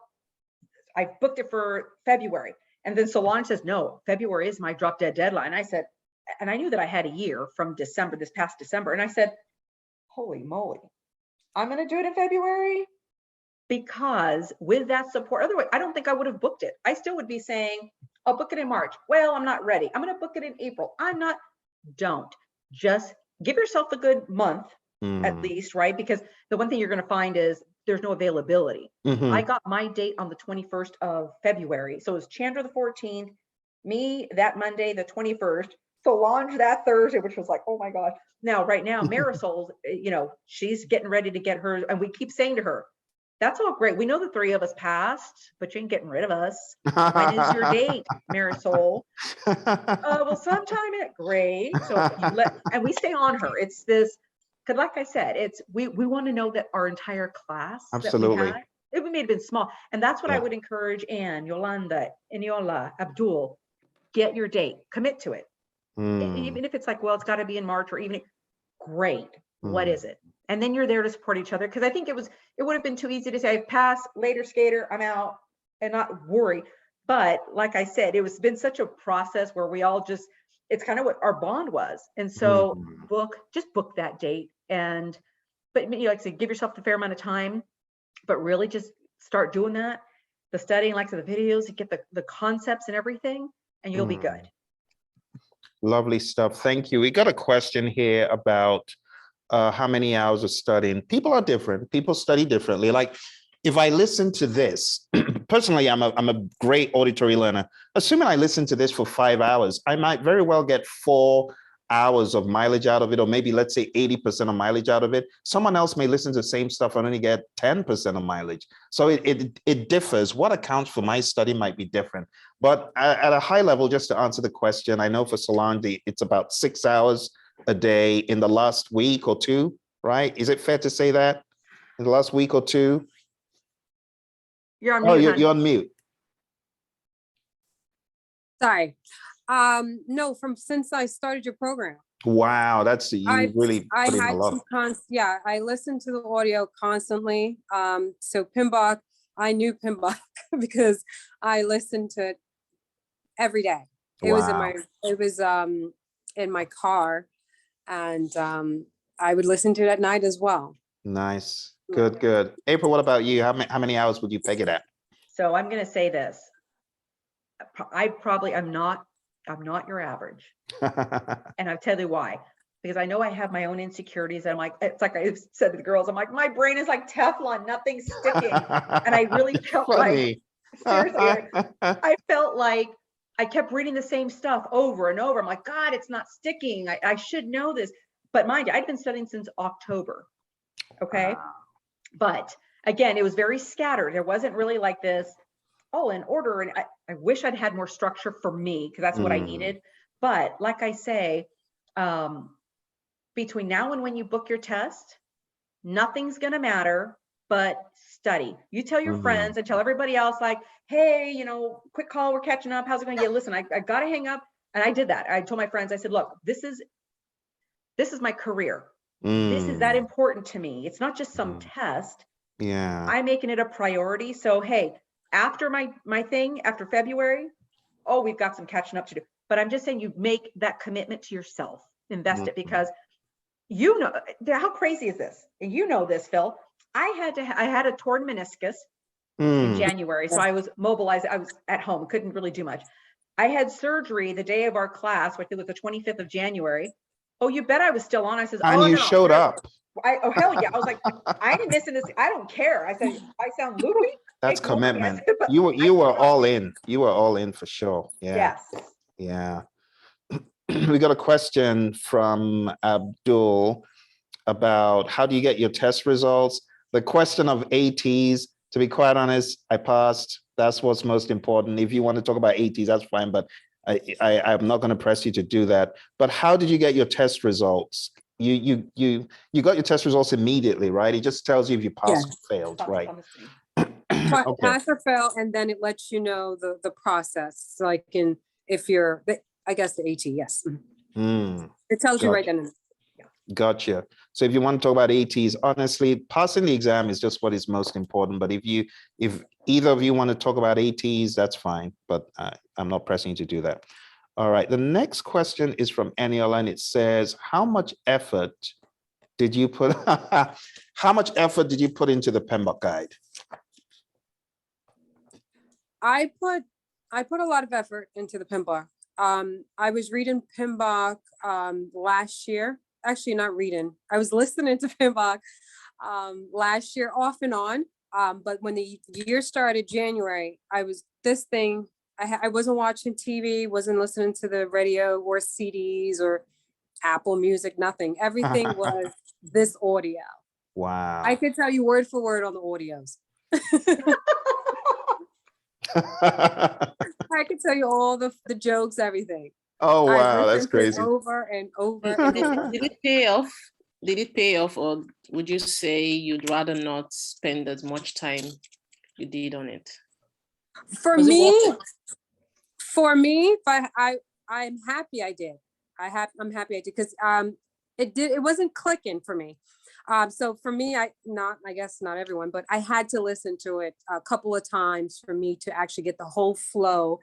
I booked it for February. And then Solange says, no, February is my drop dead deadline. I said, and I knew that I had a year from December, this past December. And I said, holy moly, I'm going to do it in February? Because with that support, otherwise, I don't think I would have booked it. I still would be saying, I'll book it in March. Well, I'm not ready. I'm going to book it in April. Don't. Just give yourself a good month at least, right? Because the one thing you're going to find is there's no availability. I got my date on the 21st of February. So it was Chandra the 14th, me that Monday, the 21st, Solange that Thursday, which was like, oh my God. Now, right now, Marisol, she's getting ready to get hers. And we keep saying to her, that's all great. We know the three of us passed, but you ain't getting rid of us. When is your date, Marisol? Well, sometime great. So and we stay on her. It's this, because like I said, we want to know that our entire class Absolutely. that we had, it may have been small. And that's what I would encourage Anne, Yolanda, Eniola, Abdul, get your date, commit to it. Even if it's like, well, it's got to be in March or even, great. What is it? And then you're there to support each other. Because I think it would have been too easy to say, pass, later skater, I'm out, and not worry. But like I said, it's been such a process where we all just, it's kind of what our bond was. And so just book that date. But like I said, give yourself a fair amount of time, but really just start doing that. the studying, like the videos, you get the concepts and everything, and you'll be good. Lovely stuff. Thank you. We got a question here about how many hours of studying. People are different. People study differently. Like if I listen to this, personally, I'm a great auditory learner. Assuming I listen to this for 5 hours, I might very well get 4 hours of mileage out of it, or maybe let's say 80% of mileage out of it. Someone else may listen to the same stuff and only get 10% of mileage. So it differs. What accounts for my study might be different. But at a high level, just to answer the question, I know for Solange, it's about 6 hours a day in the last week or two, right? Is it fair to say that in the last week or two? You're on Oh, mute, you're on mute. Sorry. No, since I started your program. Wow, that's you really I put in a had lot. yeah, I listened to the audio constantly. So PMBOK, I knew PMBOK because I listened to it every day. It was in my car, and I would listen to it at night as well. Nice. Good, good. April, what about you? How many hours would you peg it at? So I'm going to say this. I'm not your average. And I'll tell you why. Because I know I have my own insecurities. I'm like, it's like I said to the girls, I'm like, my brain is like Teflon, nothing's sticking. And I really felt like, seriously, I felt like I kept reading the same stuff over and over. I'm like, God, it's not sticking. I should know this. But mind you, I'd been studying since October. Okay. But again, it was very scattered. There wasn't really like this, oh, in order. And I wish I'd had more structure for me, because that's what I needed. But like I say, between now and when you book your test, nothing's going to matter but study. You tell your friends and tell everybody else, like, hey, quick call, we're catching up. How's it going to get? Listen, I got to hang up. And I did that. I told my friends, I said, look, this is my career. This is that important to me. It's not just some test. Yeah. I'm making it a priority. So, hey, after my thing, after February, we've got some catching up to do. But I'm just saying, you make that commitment to yourself, invest it, because how crazy is this? And you know this, Phil. I had a torn meniscus in January. So I was mobilized. I was at home, couldn't really do much. I had surgery the day of our class, which was the 25th of January. Oh, you bet I was still on. I said, and you showed up. Hell yeah. I was like, I didn't miss this. I don't care. I said, I sound loopy. That's It's loopy. commitment. Said, you were all in. You were all in for sure. Yeah. Yes. Yeah. We got a question from Abdul about how do you get your test results? The question of ATs, to be quite honest, I passed. That's what's most important. If you want to talk about ATs, that's fine, but I'm not going to press you to do that. But how did you get your test results? You got your test results immediately, right? It just tells you if you passed or failed, right? Okay. Pass or fail, and then it lets you know the process. Like if you're, I guess the AT, yes. It tells you right then. Gotcha. So if you want to talk about ATs, honestly, passing the exam is just what is most important. But if either of you want to talk about ATs, that's fine. But I'm not pressing you to do that. All right. The next question is from Eniola, and it says, how much effort did you put? How much effort did you put into the PMBOK guide? I put a lot of effort into the PMBOK. I was reading PMBOK last year. Actually, not reading. I was listening to PMBOK last year off and on. But when the year started, January, I wasn't watching TV, wasn't listening to the radio or CDs or Apple Music, nothing. Everything was this audio. Wow. I could tell you word for word on the audios. I could tell you all the jokes, everything. Oh, wow, that's crazy. Over and over. And over. Did it pay off? Did it pay off, or would you say you'd rather not spend as much time you did on it? For me, I'm happy I did. I'm happy I did, because it wasn't clicking for me. So for me, I guess not everyone, but I had to listen to it a couple of times for me to actually get the whole flow.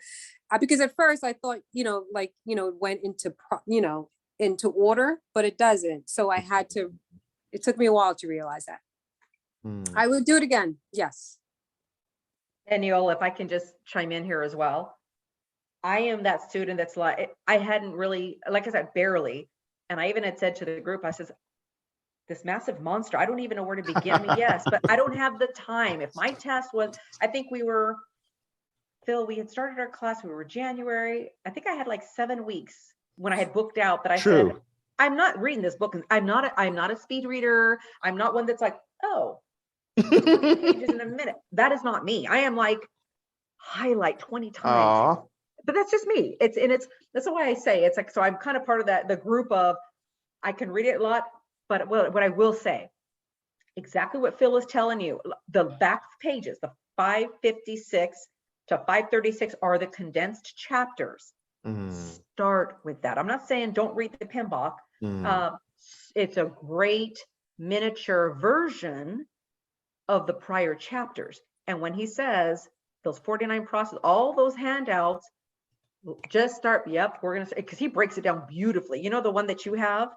Because at first I thought, it went into order, but it doesn't. So it took me a while to realize that. I would do it again. Yes. And Neil, if I can just chime in here as well. I am that student that's like, I hadn't really, like I said, barely. And I even had said to the group, I says, this massive monster, I don't even know where to begin. I mean, yes, but I don't have the time. If my test was, I think we were, Phil, we had started our class, we were January. I think I had like 7 weeks when I had booked out that I said, True. I'm not reading this book. I'm not a speed reader. I'm not one that's like, oh, 20 pages in a minute. That is not me. I am like highlight 20 times. Aw. But that's just me. That's why I say it's like, so I'm kind of part of the group of, I can read it a lot, but what I will say, exactly what Phil is telling you, the back pages, the 556 to 536 are the condensed chapters. Start with that. I'm not saying don't read the PMBOK. It's a great miniature version of the prior chapters. And when he says those 49 processes, all those handouts, just start, yep, we're going to say, because he breaks it down beautifully. You know, the one that you have,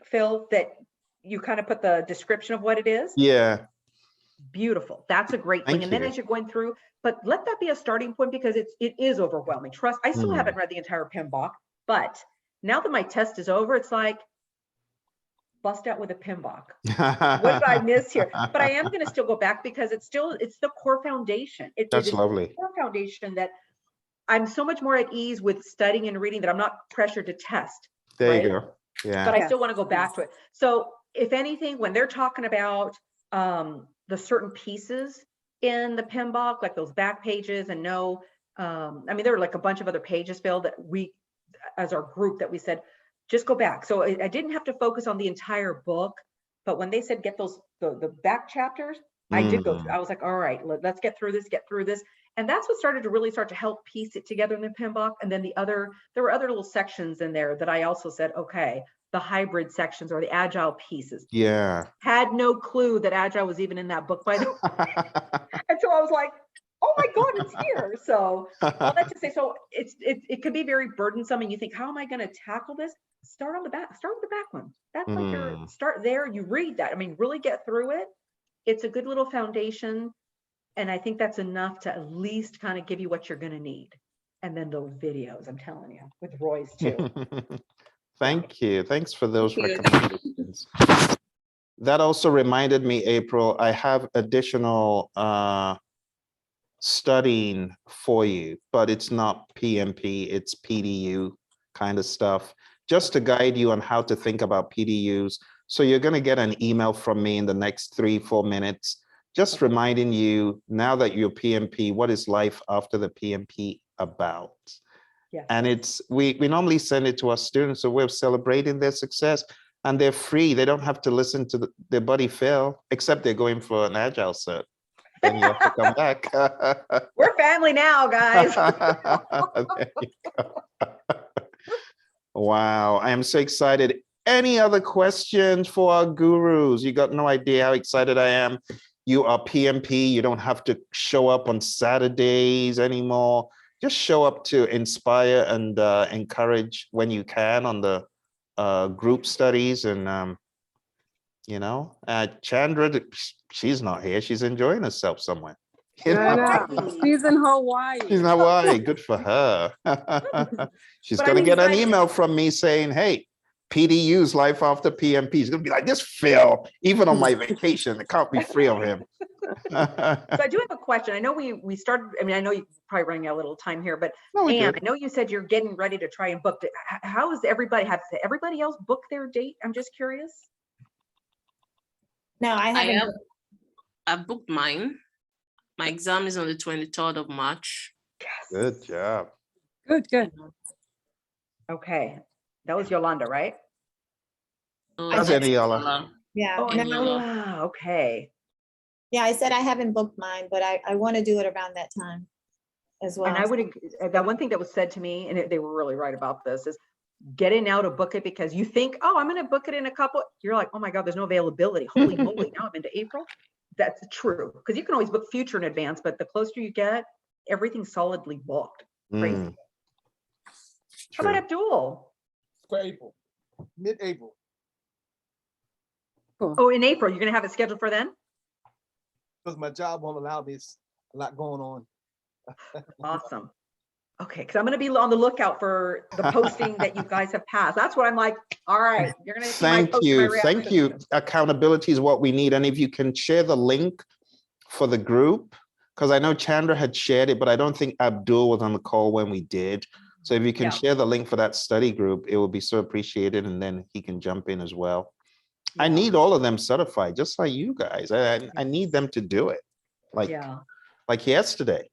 Phil, that you kind of put the description of what it is? Yeah. Beautiful. That's a great thing. Thank And then you. as you're going through, but let that be a starting point because it is overwhelming. Trust, I still haven't read the entire PMBOK, but now that my test is over, it's like, bust out with a PMBOK. What did I miss here? But I am going to still go back because it's the core foundation. That's it is lovely. the core foundation that I'm so much more at ease with studying and reading that I'm not pressured to test. There right? you go. Yeah. But I still want to go back to it. So if anything, when they're talking about the certain pieces in the PMBOK, like those back pages and I mean, there were like a bunch of other pages, Phil, that we, as our group, that we said, just go back. So I didn't have to focus on the entire book, but when they said get those, the back chapters, I did go through. I was like, all right, let's get through this. And that's what started to help piece it together in the PMBOK. And then there were other little sections in there that I also said, okay, the hybrid sections or the Agile pieces. Yeah. Had no clue that Agile was even in that book by the way. And so I was like, oh my God, it's here. So all that to say, so it could be very burdensome and you think, how am I going to tackle this? Start with the back one. That's like your start there. You read that. I mean, really get through it. It's a good little foundation. And I think that's enough to at least kind of give you what you're going to need. And then those videos, I'm telling you, with Roy's too. Thank you. Thanks for those Thank you. recommendations. That also reminded me, April, I have additional studying for you, but it's not PMP, it's PDU kind of stuff, just to guide you on how to think about PDUs. So you're going to get an email from me in the next 3-4 minutes, just reminding you, now that you're PMP, what is life after the PMP about? Yeah. And we normally send it to our students, so we're celebrating their success, and they're free. They don't have to listen to their buddy Phil, except they're going for an Agile cert. Then you have to come back. We're family now, guys. There you go. Wow, I am so excited. Any other questions for our gurus? You got no idea how excited I am. You are PMP. You don't have to show up on Saturdays anymore. Just show up to inspire and encourage when you can on the group studies. And, Chandra, she's not here. She's enjoying herself somewhere. I know. She's in Hawaii. She's in Hawaii. Good for her. She's But going to I'm get an excited. email from me saying, hey, PDU's life after PMP. She's going to be like, this Phil, even on my vacation, I can't be free of him. So I do have a question. I know we started, I mean, I know you're probably running out of a little time here, but No, we Anne, good. I know you said you're getting ready to try and book it. How is everybody, has everybody else booked their date? I'm just curious. No, I haven't. have. I booked mine. My exam is on the 23rd of March. Good job. Good. Okay. That was Yolanda, right? Oh, How's that's Eniola? Eniola. Yeah, Oh, no, Eniola. okay. yeah, I said I haven't booked mine, but I want to do it around that time as well. And I would, that one thing that was said to me, and they were really right about this, is getting now to book it because you think, oh, I'm going to book it in a couple. You're like, oh my God, there's no availability. Holy moly, now I'm into April. That's true. Because you can always book future in advance, but the closer you get, everything's solidly booked. Crazy. How about Abdul? For April, mid-April. Oh, in April, you're going to have it scheduled for then? Because my job won't allow me A lot going on. Awesome. Okay, because I'm going to be on the lookout for the posting that you guys have passed. That's what I'm like, all right, you're going to see my Thank post, my you. Thank reaction. you. Accountability is what we need. And if you can share the link for the group, because I know Chandra had shared it, but I don't think Abdul was on the call when we did. So if you can Yeah. share the link for that study group, it will be so appreciated. And then he can jump in as well. I Yeah. need all of them certified, just like you guys. I need them to do it like yesterday.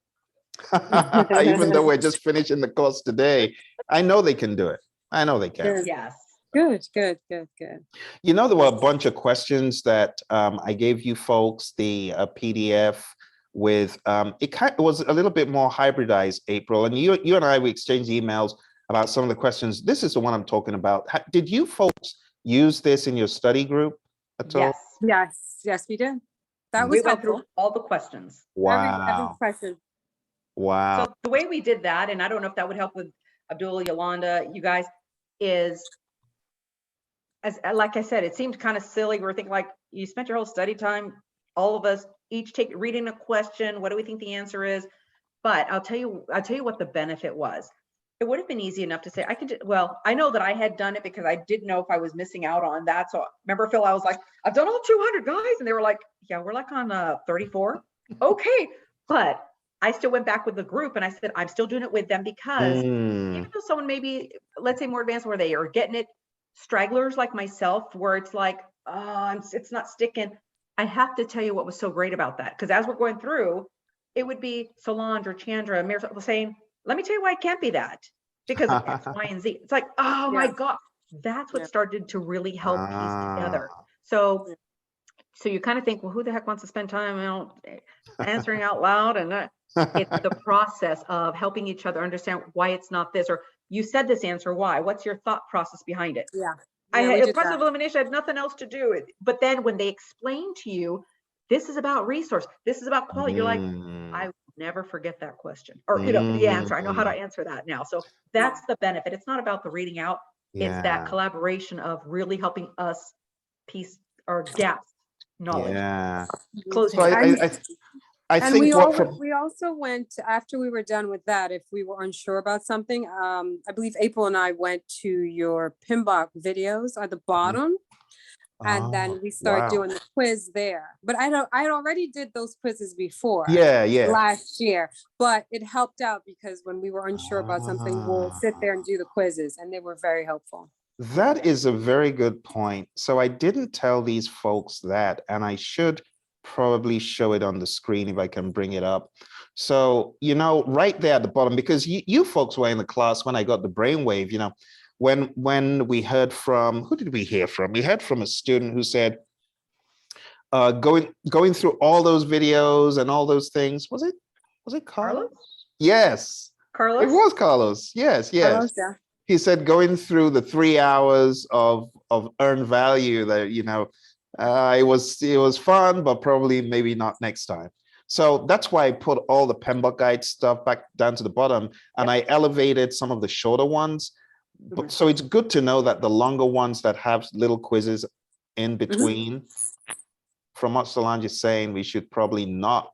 Even though we're just finishing the course today, I know they can do it. I know they can. Good. Yes. Good, good, good, good. You know, there were a bunch of questions that I gave you folks the PDF with. It was a little bit more hybridized, April, and you and I we exchanged emails about some of the questions. This is the one I'm talking about. Did you folks use this in your study group at all? Yes. Yes, we did. That We was went through helpful. all the questions. Every Wow. question. Wow. So the way we did that, and I don't know if that would help with Abdul, Yolanda, you guys, is as like I said, it seemed kind of silly. We're thinking like you spent your whole study time, all of us each reading a question. What do we think the answer is? But I'll tell you what the benefit was. It would have been easy enough to say, well, I know that I had done it because I didn't know if I was missing out on that. So remember, Phil, I was like, I've done all 200 guys. And they were like, yeah, we're like on 34. Okay. But I still went back with the group and I said, I'm still doing it with them because even though someone maybe, let's say more advanced where they are getting it, stragglers like myself, where it's like, it's not sticking. I have to tell you what was so great about that. Because as we're going through, it would be Solange or Chandra, Marisol saying, let me tell you why it can't be that. Because of X, Y, and Z. It's like, oh my God, that's what started to really help piece together. So you kind of think, well, who the heck wants to spend time answering out loud? And it's the process of helping each other understand why it's not this, or you said this answer, why? What's your thought process behind it? Yeah. I we had did a process that. of elimination, I had nothing else to do. But then when they explain to you, this is about resource, this is about quality, you're like, I will never forget that question, or the answer. I know how to answer that now. So that's the benefit. It's not about the reading out. It's that collaboration of really helping us piece our gaps knowledge. Yeah. Closing So I And think what from we also went, after we were done with that, if we were unsure about something, I believe April and I went to your PMBOK videos at the bottom. And then we started doing the quiz there. But I already did those quizzes before. Yeah. Last year. But it helped out because when we were unsure about something, we'll sit there and do the quizzes, and they were very helpful. That is a very good point. So I didn't tell these folks that, and I should probably show it on the screen if I can bring it up. So, right there at the bottom, because you folks were in the class when I got the brainwave, when we heard from, who did we hear from? We heard from a student who said, going through all those videos and all those things. Was it Carlos? Yes. Carlos? It was Carlos. Yes. Carlos, yeah. He said going through the 3 hours of earned value that, it was fun, but probably maybe not next time. So that's why I put all the PMBOK guide stuff back down to the bottom, and I elevated some of the shorter ones. So it's good to know that the longer ones that have little quizzes in between, from what Solange is saying, we should probably not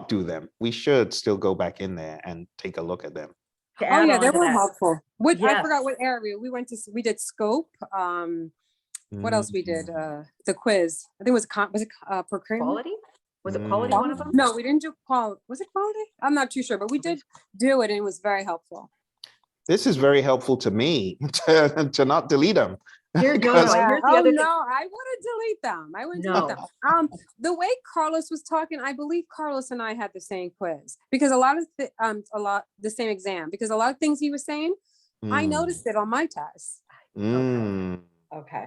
do them. We should still go back in there and take a look at them. Oh yeah, they were helpful. I Yes. forgot what area we did scope. What else we did? The quiz. I think was it procurement? Quality? Was it quality one of them? No, we didn't do quality. Was it quality? I'm not too sure, but we did do it, and it was very helpful. This is very helpful to me to not delete them. Here's the Oh other thing. no, I wouldn't delete them. I wouldn't delete them. The way Carlos was talking, I believe Carlos and I had the same quiz because the same exam, because a lot of things he was saying, I noticed it on my test. Okay.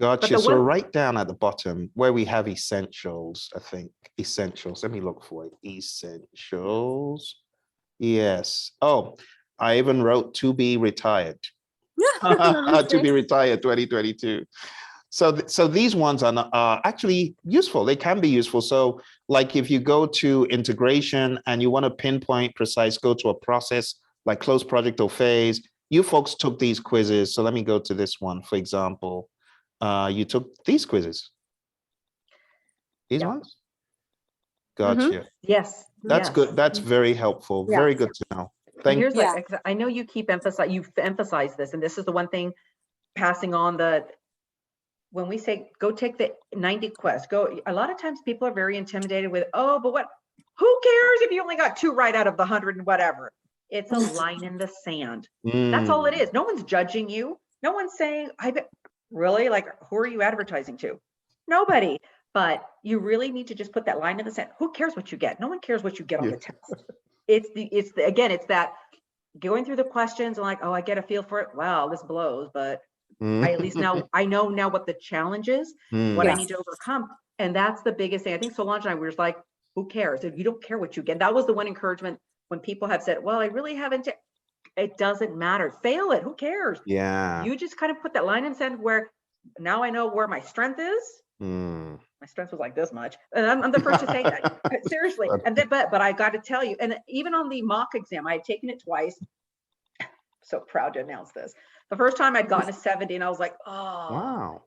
Gotcha. So right down at the bottom where we have essentials, I think essentials. Let me look for it. Essentials. Yes. Oh, I even wrote to be retired. To be retired 2022. So these ones are actually useful. They can be useful. So like if you go to integration and you want to pinpoint precise, go to a process like close project or phase, you folks took these quizzes. So let me go to this one, for example. You took these quizzes. These ones? Gotcha. Yes. That's yes. good. That's very helpful. Yeah. Very good to know. And Thank here's you. Yeah. like, I know you keep you've emphasized this, and this is the one thing passing on when we say, go take the 90 quest, a lot of times people are very intimidated with, oh, but who cares if you only got 2 right out of the 100 and whatever. It's a line in the sand. That's all it Mm. is. No one's judging you. No one's saying, really, like, who are you advertising to? Nobody. But you really need to just put that line in the sand. Who cares what you get? No one cares what you get on the test. It's that going through the questions and like, oh, I get a feel for it. Wow, this blows, but I at least I know now what the challenge is, what I Yes. need to overcome. And that's the biggest thing. I think Solange and I were just like, who cares? If you don't care what you get. That was the one encouragement when people have said, well, I really haven't. It doesn't matter. Fail it. Who cares? Yeah. You just kind of put that line in sand where now I know where my strength is. Mm. My strength was like this much. And I'm the first to say that. Seriously. And then, but I got to tell you, and even on the mock exam, I had taken it twice. So proud to announce this. The first time I'd gotten a 70 and I was like, oh, Wow.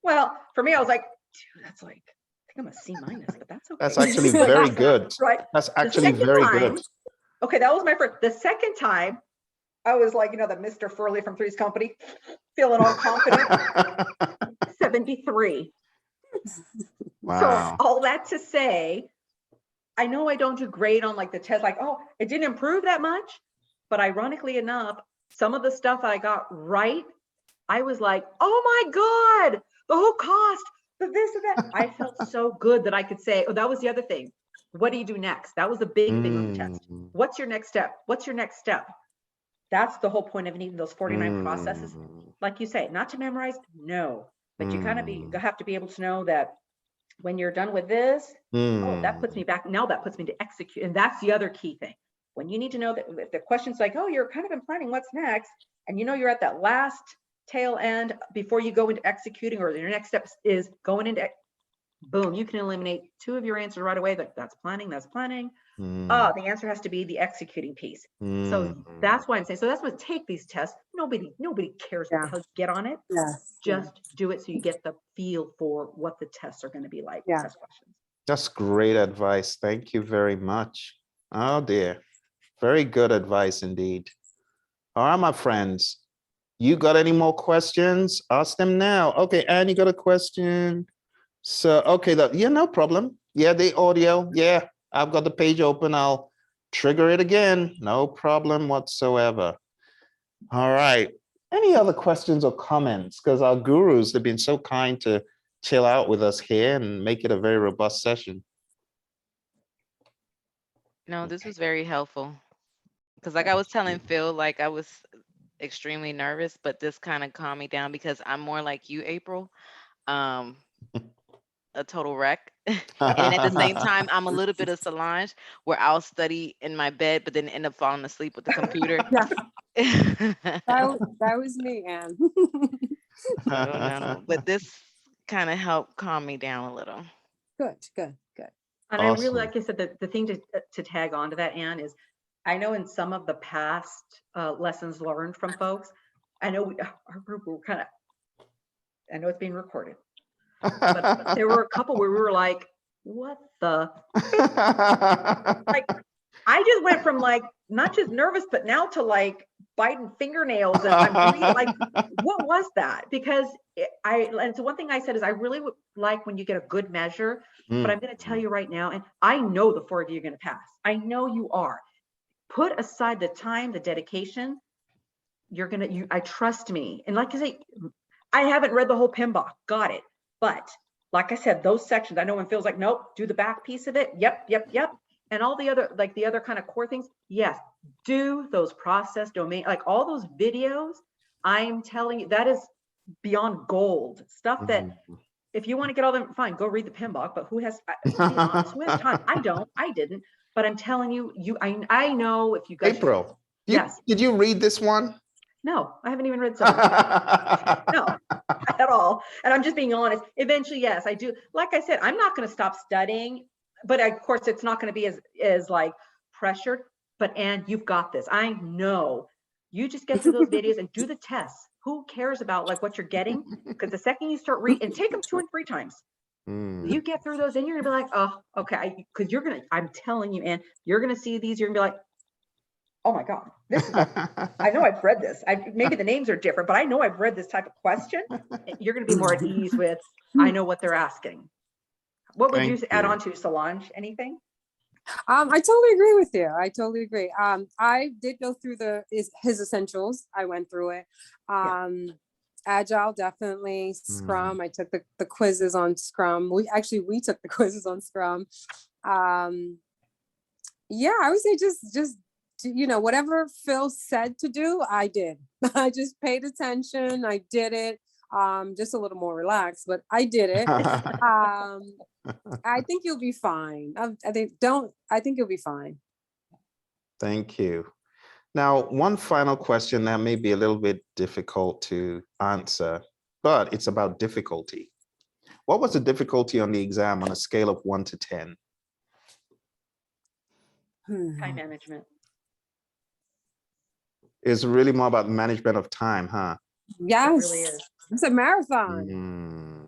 well, for me, I was like, dude, that's like, I think I'm a C minus, but that's okay. That's actually very good. Right. That's The actually second very time- good. Okay, that was my first. The second time, I was like, the Mr. Furley from Three's Company, feeling all confident. 73. Wow. So all that to say, I know I don't do great on like the test, like, oh, it didn't improve that much. But ironically enough, some of the stuff I got right, I was like, oh my God, the whole cost, the this and that. I felt so good that I could say, oh, that was the other thing. What do you do next? That was the big thing on the test. What's your next step? What's your next step? That's the whole point of needing those 49 processes. Like you say, not to memorize, no. But you have to be able to know that when you're done with this, oh, that puts me back. Now that puts me to execute. And that's the other key thing. When you need to know that if the question's like, oh, you're kind of been planning what's next, and you're at that last tail end before you go into executing, or your next step is going into, boom, you can eliminate 2 of your answers right away. That's planning, that's planning. The answer has to be the executing piece. So that's why I'm saying, so that's what take these tests. Nobody cares what the hell you get on it. Yes. Just do it so you get the feel for what the tests are going to be like. Yeah. Test questions. That's great advice. Thank you very much. Oh dear. Very good advice indeed. All right, my friends. You got any more questions? Ask them now. Okay, Anne, you got a question? So, okay, yeah, no problem. Yeah, the audio. Yeah, I've got the page open. I'll trigger it again. No problem whatsoever. All right. Any other questions or comments? Because our gurus have been so kind to chill out with us here and make it a very robust session. No, this was very helpful. Because like I was telling Phil, like I was extremely nervous, but this kind of calmed me down because I'm more like you, April. A total wreck. And at the same time, I'm a little bit of Solange where I'll study in my bed, but then end up falling asleep with the computer. That was me, Anne. No. But this kind of helped calm me down a little. Good. And I really, Awesome. like I said, the thing to tag on to that, Anne, is I know in some of the past lessons learned from folks, I know our group were kind of, I know it's being recorded, but there were a couple where we were like, what the? Like, I just went from like, not just nervous, but now to like biting fingernails. And I'm really like, what was that? Because and so one thing I said is I really would like when you get a good measure, but I'm going to tell you right now, and I know the 4 of you are going to pass. I know you are. Put aside the time, the dedication. I trust me. And like I say, I haven't read the whole PMBOK, got it. But like I said, those sections, I know when Phil's like, nope, do the back piece of it. Yep. And all the other, like the other kind of core things. Yes, do those process domain, like all those videos. I'm telling you, that is beyond gold stuff that if you want to get all them, fine, go read the PMBOK, but who has, to be honest, who has time? I didn't, but I'm telling you, I know if you guys. April, Yes. Did you read this one? No, I haven't even read some of them. No, at all. And I'm just being honest. Eventually, yes, I do. Like I said, I'm not going to stop studying, but of course it's not going to be as like pressured, but Anne, you've got this. I know. You just get through those videos and do the tests. Who cares about like what you're getting? Because the second you start reading, and take them 2 and 3 times. You get through those and you're gonna be like, oh, okay, because I'm telling you, Ann, you're gonna see these, you're gonna be like, oh my God, this is I know I've read this. Maybe the names are different, but I know I've read this type of question. You're gonna be more at ease with, I know what they're asking. What would you Thank add you. on to, Solange? Anything? I totally agree with you. I totally agree. I did go through his essentials. I went through it. Agile, definitely. Scrum. I took the quizzes on Scrum. We took the quizzes on Scrum. Yeah, I would say just whatever Phil said to do, I did. I just paid attention. I did it. Just a little more relaxed, but I did it. I think you'll be fine. I think you'll be fine. Thank you. Now, one final question that may be a little bit difficult to answer, but it's about difficulty. What was the difficulty on the exam on a scale of 1 to 10? Time management. It's really more about management of time, huh? Yes, It really is. it's a marathon.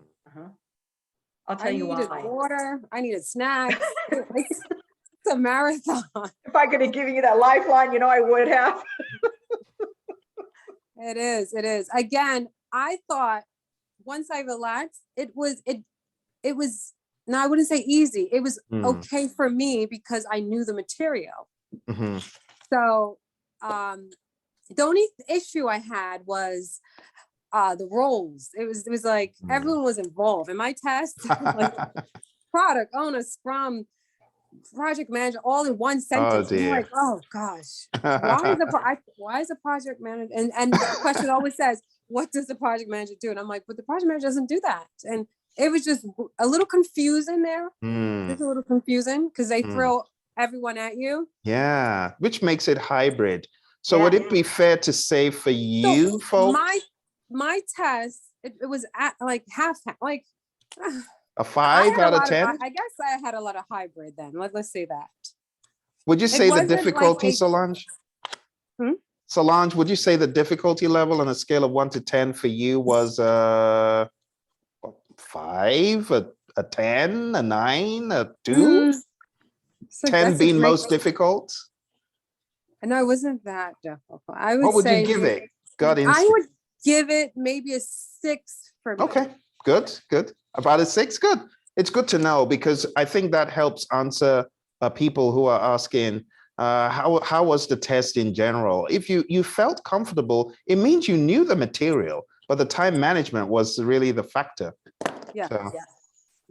I'll tell you needed why. water. I needed snacks. It's a marathon. If I could have given you that lifeline, I would have. It is. It is. Again, I thought once I relaxed, it was, no, I wouldn't say easy. It was okay for me because I knew the material. So the only issue I had was the roles. It was like everyone was involved in my test. Like product owner, Scrum, project manager, all in one sentence. Oh, I'm like, oh gosh, why is a project manager? And the question always says, what does the project manager do? And I'm like, but the project manager doesn't do that. And it was just a little confusing there. Just a little confusing because they throw everyone at you. Yeah, which makes it hybrid. So would it be fair to say for you, folks? My test, it was at like half, like a 5 out of 10? I guess I had a lot of hybrid then. Let's say that. Would you say the wasn't difficulty, like Solange? Solange, would you say the difficulty level on a scale of 1 to 10 for you was 5, a 10, a 9, a 2? 10 being most difficult? No, it wasn't that difficult. I would What would say you give it? God I would give it maybe a 6 for me. Okay, good. About a 6, good. It's good to know because I think that helps answer people who are asking, how was the test in general? If you felt comfortable, it means you knew the material, but the time management was really the factor. Yeah. So,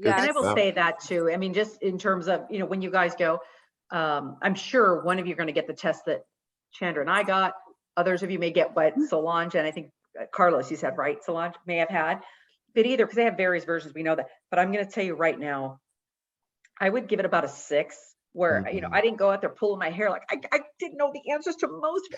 And I will say that too. I mean, just in terms of, when you guys go, I'm sure one of you are going to get the test that Chandra and I got. Others of you may get what Solange and I think Carlos, you said, right? Solange may have had. But either, because they have various versions, we know that. But I'm going to tell you right now, I would give it about a 6. Where I didn't go out there pulling my hair like I didn't know the answers to most.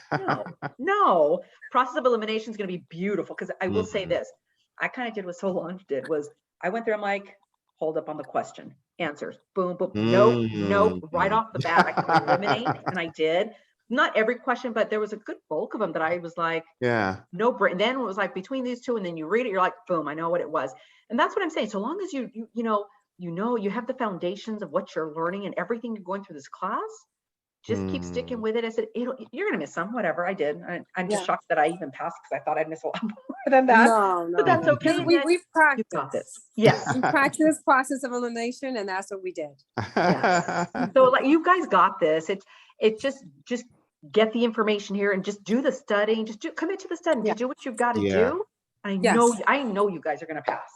No. Process of elimination is going to be beautiful because I will say this. I kind of did what Solange did was I went there. I'm like, hold up on the question, answers, boom, boom, nope, right off the bat I can eliminate, and I did. Not every question, but there was a good bulk of them that I was like, no brain. Then it was like between these two, and then you read it, you're like, boom, I know what it was, and that's what I'm saying. So long as you have the foundations of what you're learning and everything you're going through this class, just keep sticking with it. I said, you're going to miss some, whatever I did. I'm just shocked that I even passed because I thought I'd miss a lot more than that. No. But that's okay. We've practiced this. Yes. We practiced process of elimination and that's what we did. Yes. So like you guys got this. It's just get the information here and just do the studying. Just commit to the studying. Just do what you've got to do. I know you guys are going to pass.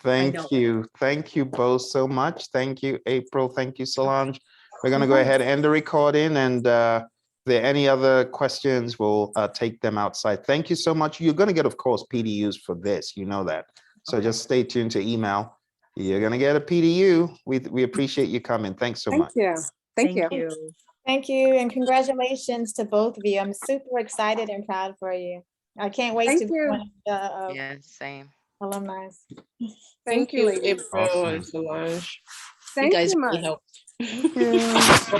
Thank you. Thank you both so much. Thank you, April. Thank you, Solange. We're going to go ahead and end the recording. And if there are any other questions, we'll take them outside. Thank you so much. You're going to get, of course, PDUs for this. You know that. So just stay tuned to email. You're going to get a PDU. We appreciate you coming. Thanks so much. Thank you. Thank you. And congratulations to both of you. I'm super excited and proud for you. I can't wait to be one of the same. alumni. Thank you, April and Solange. Thank you guys you really helped. Thank you.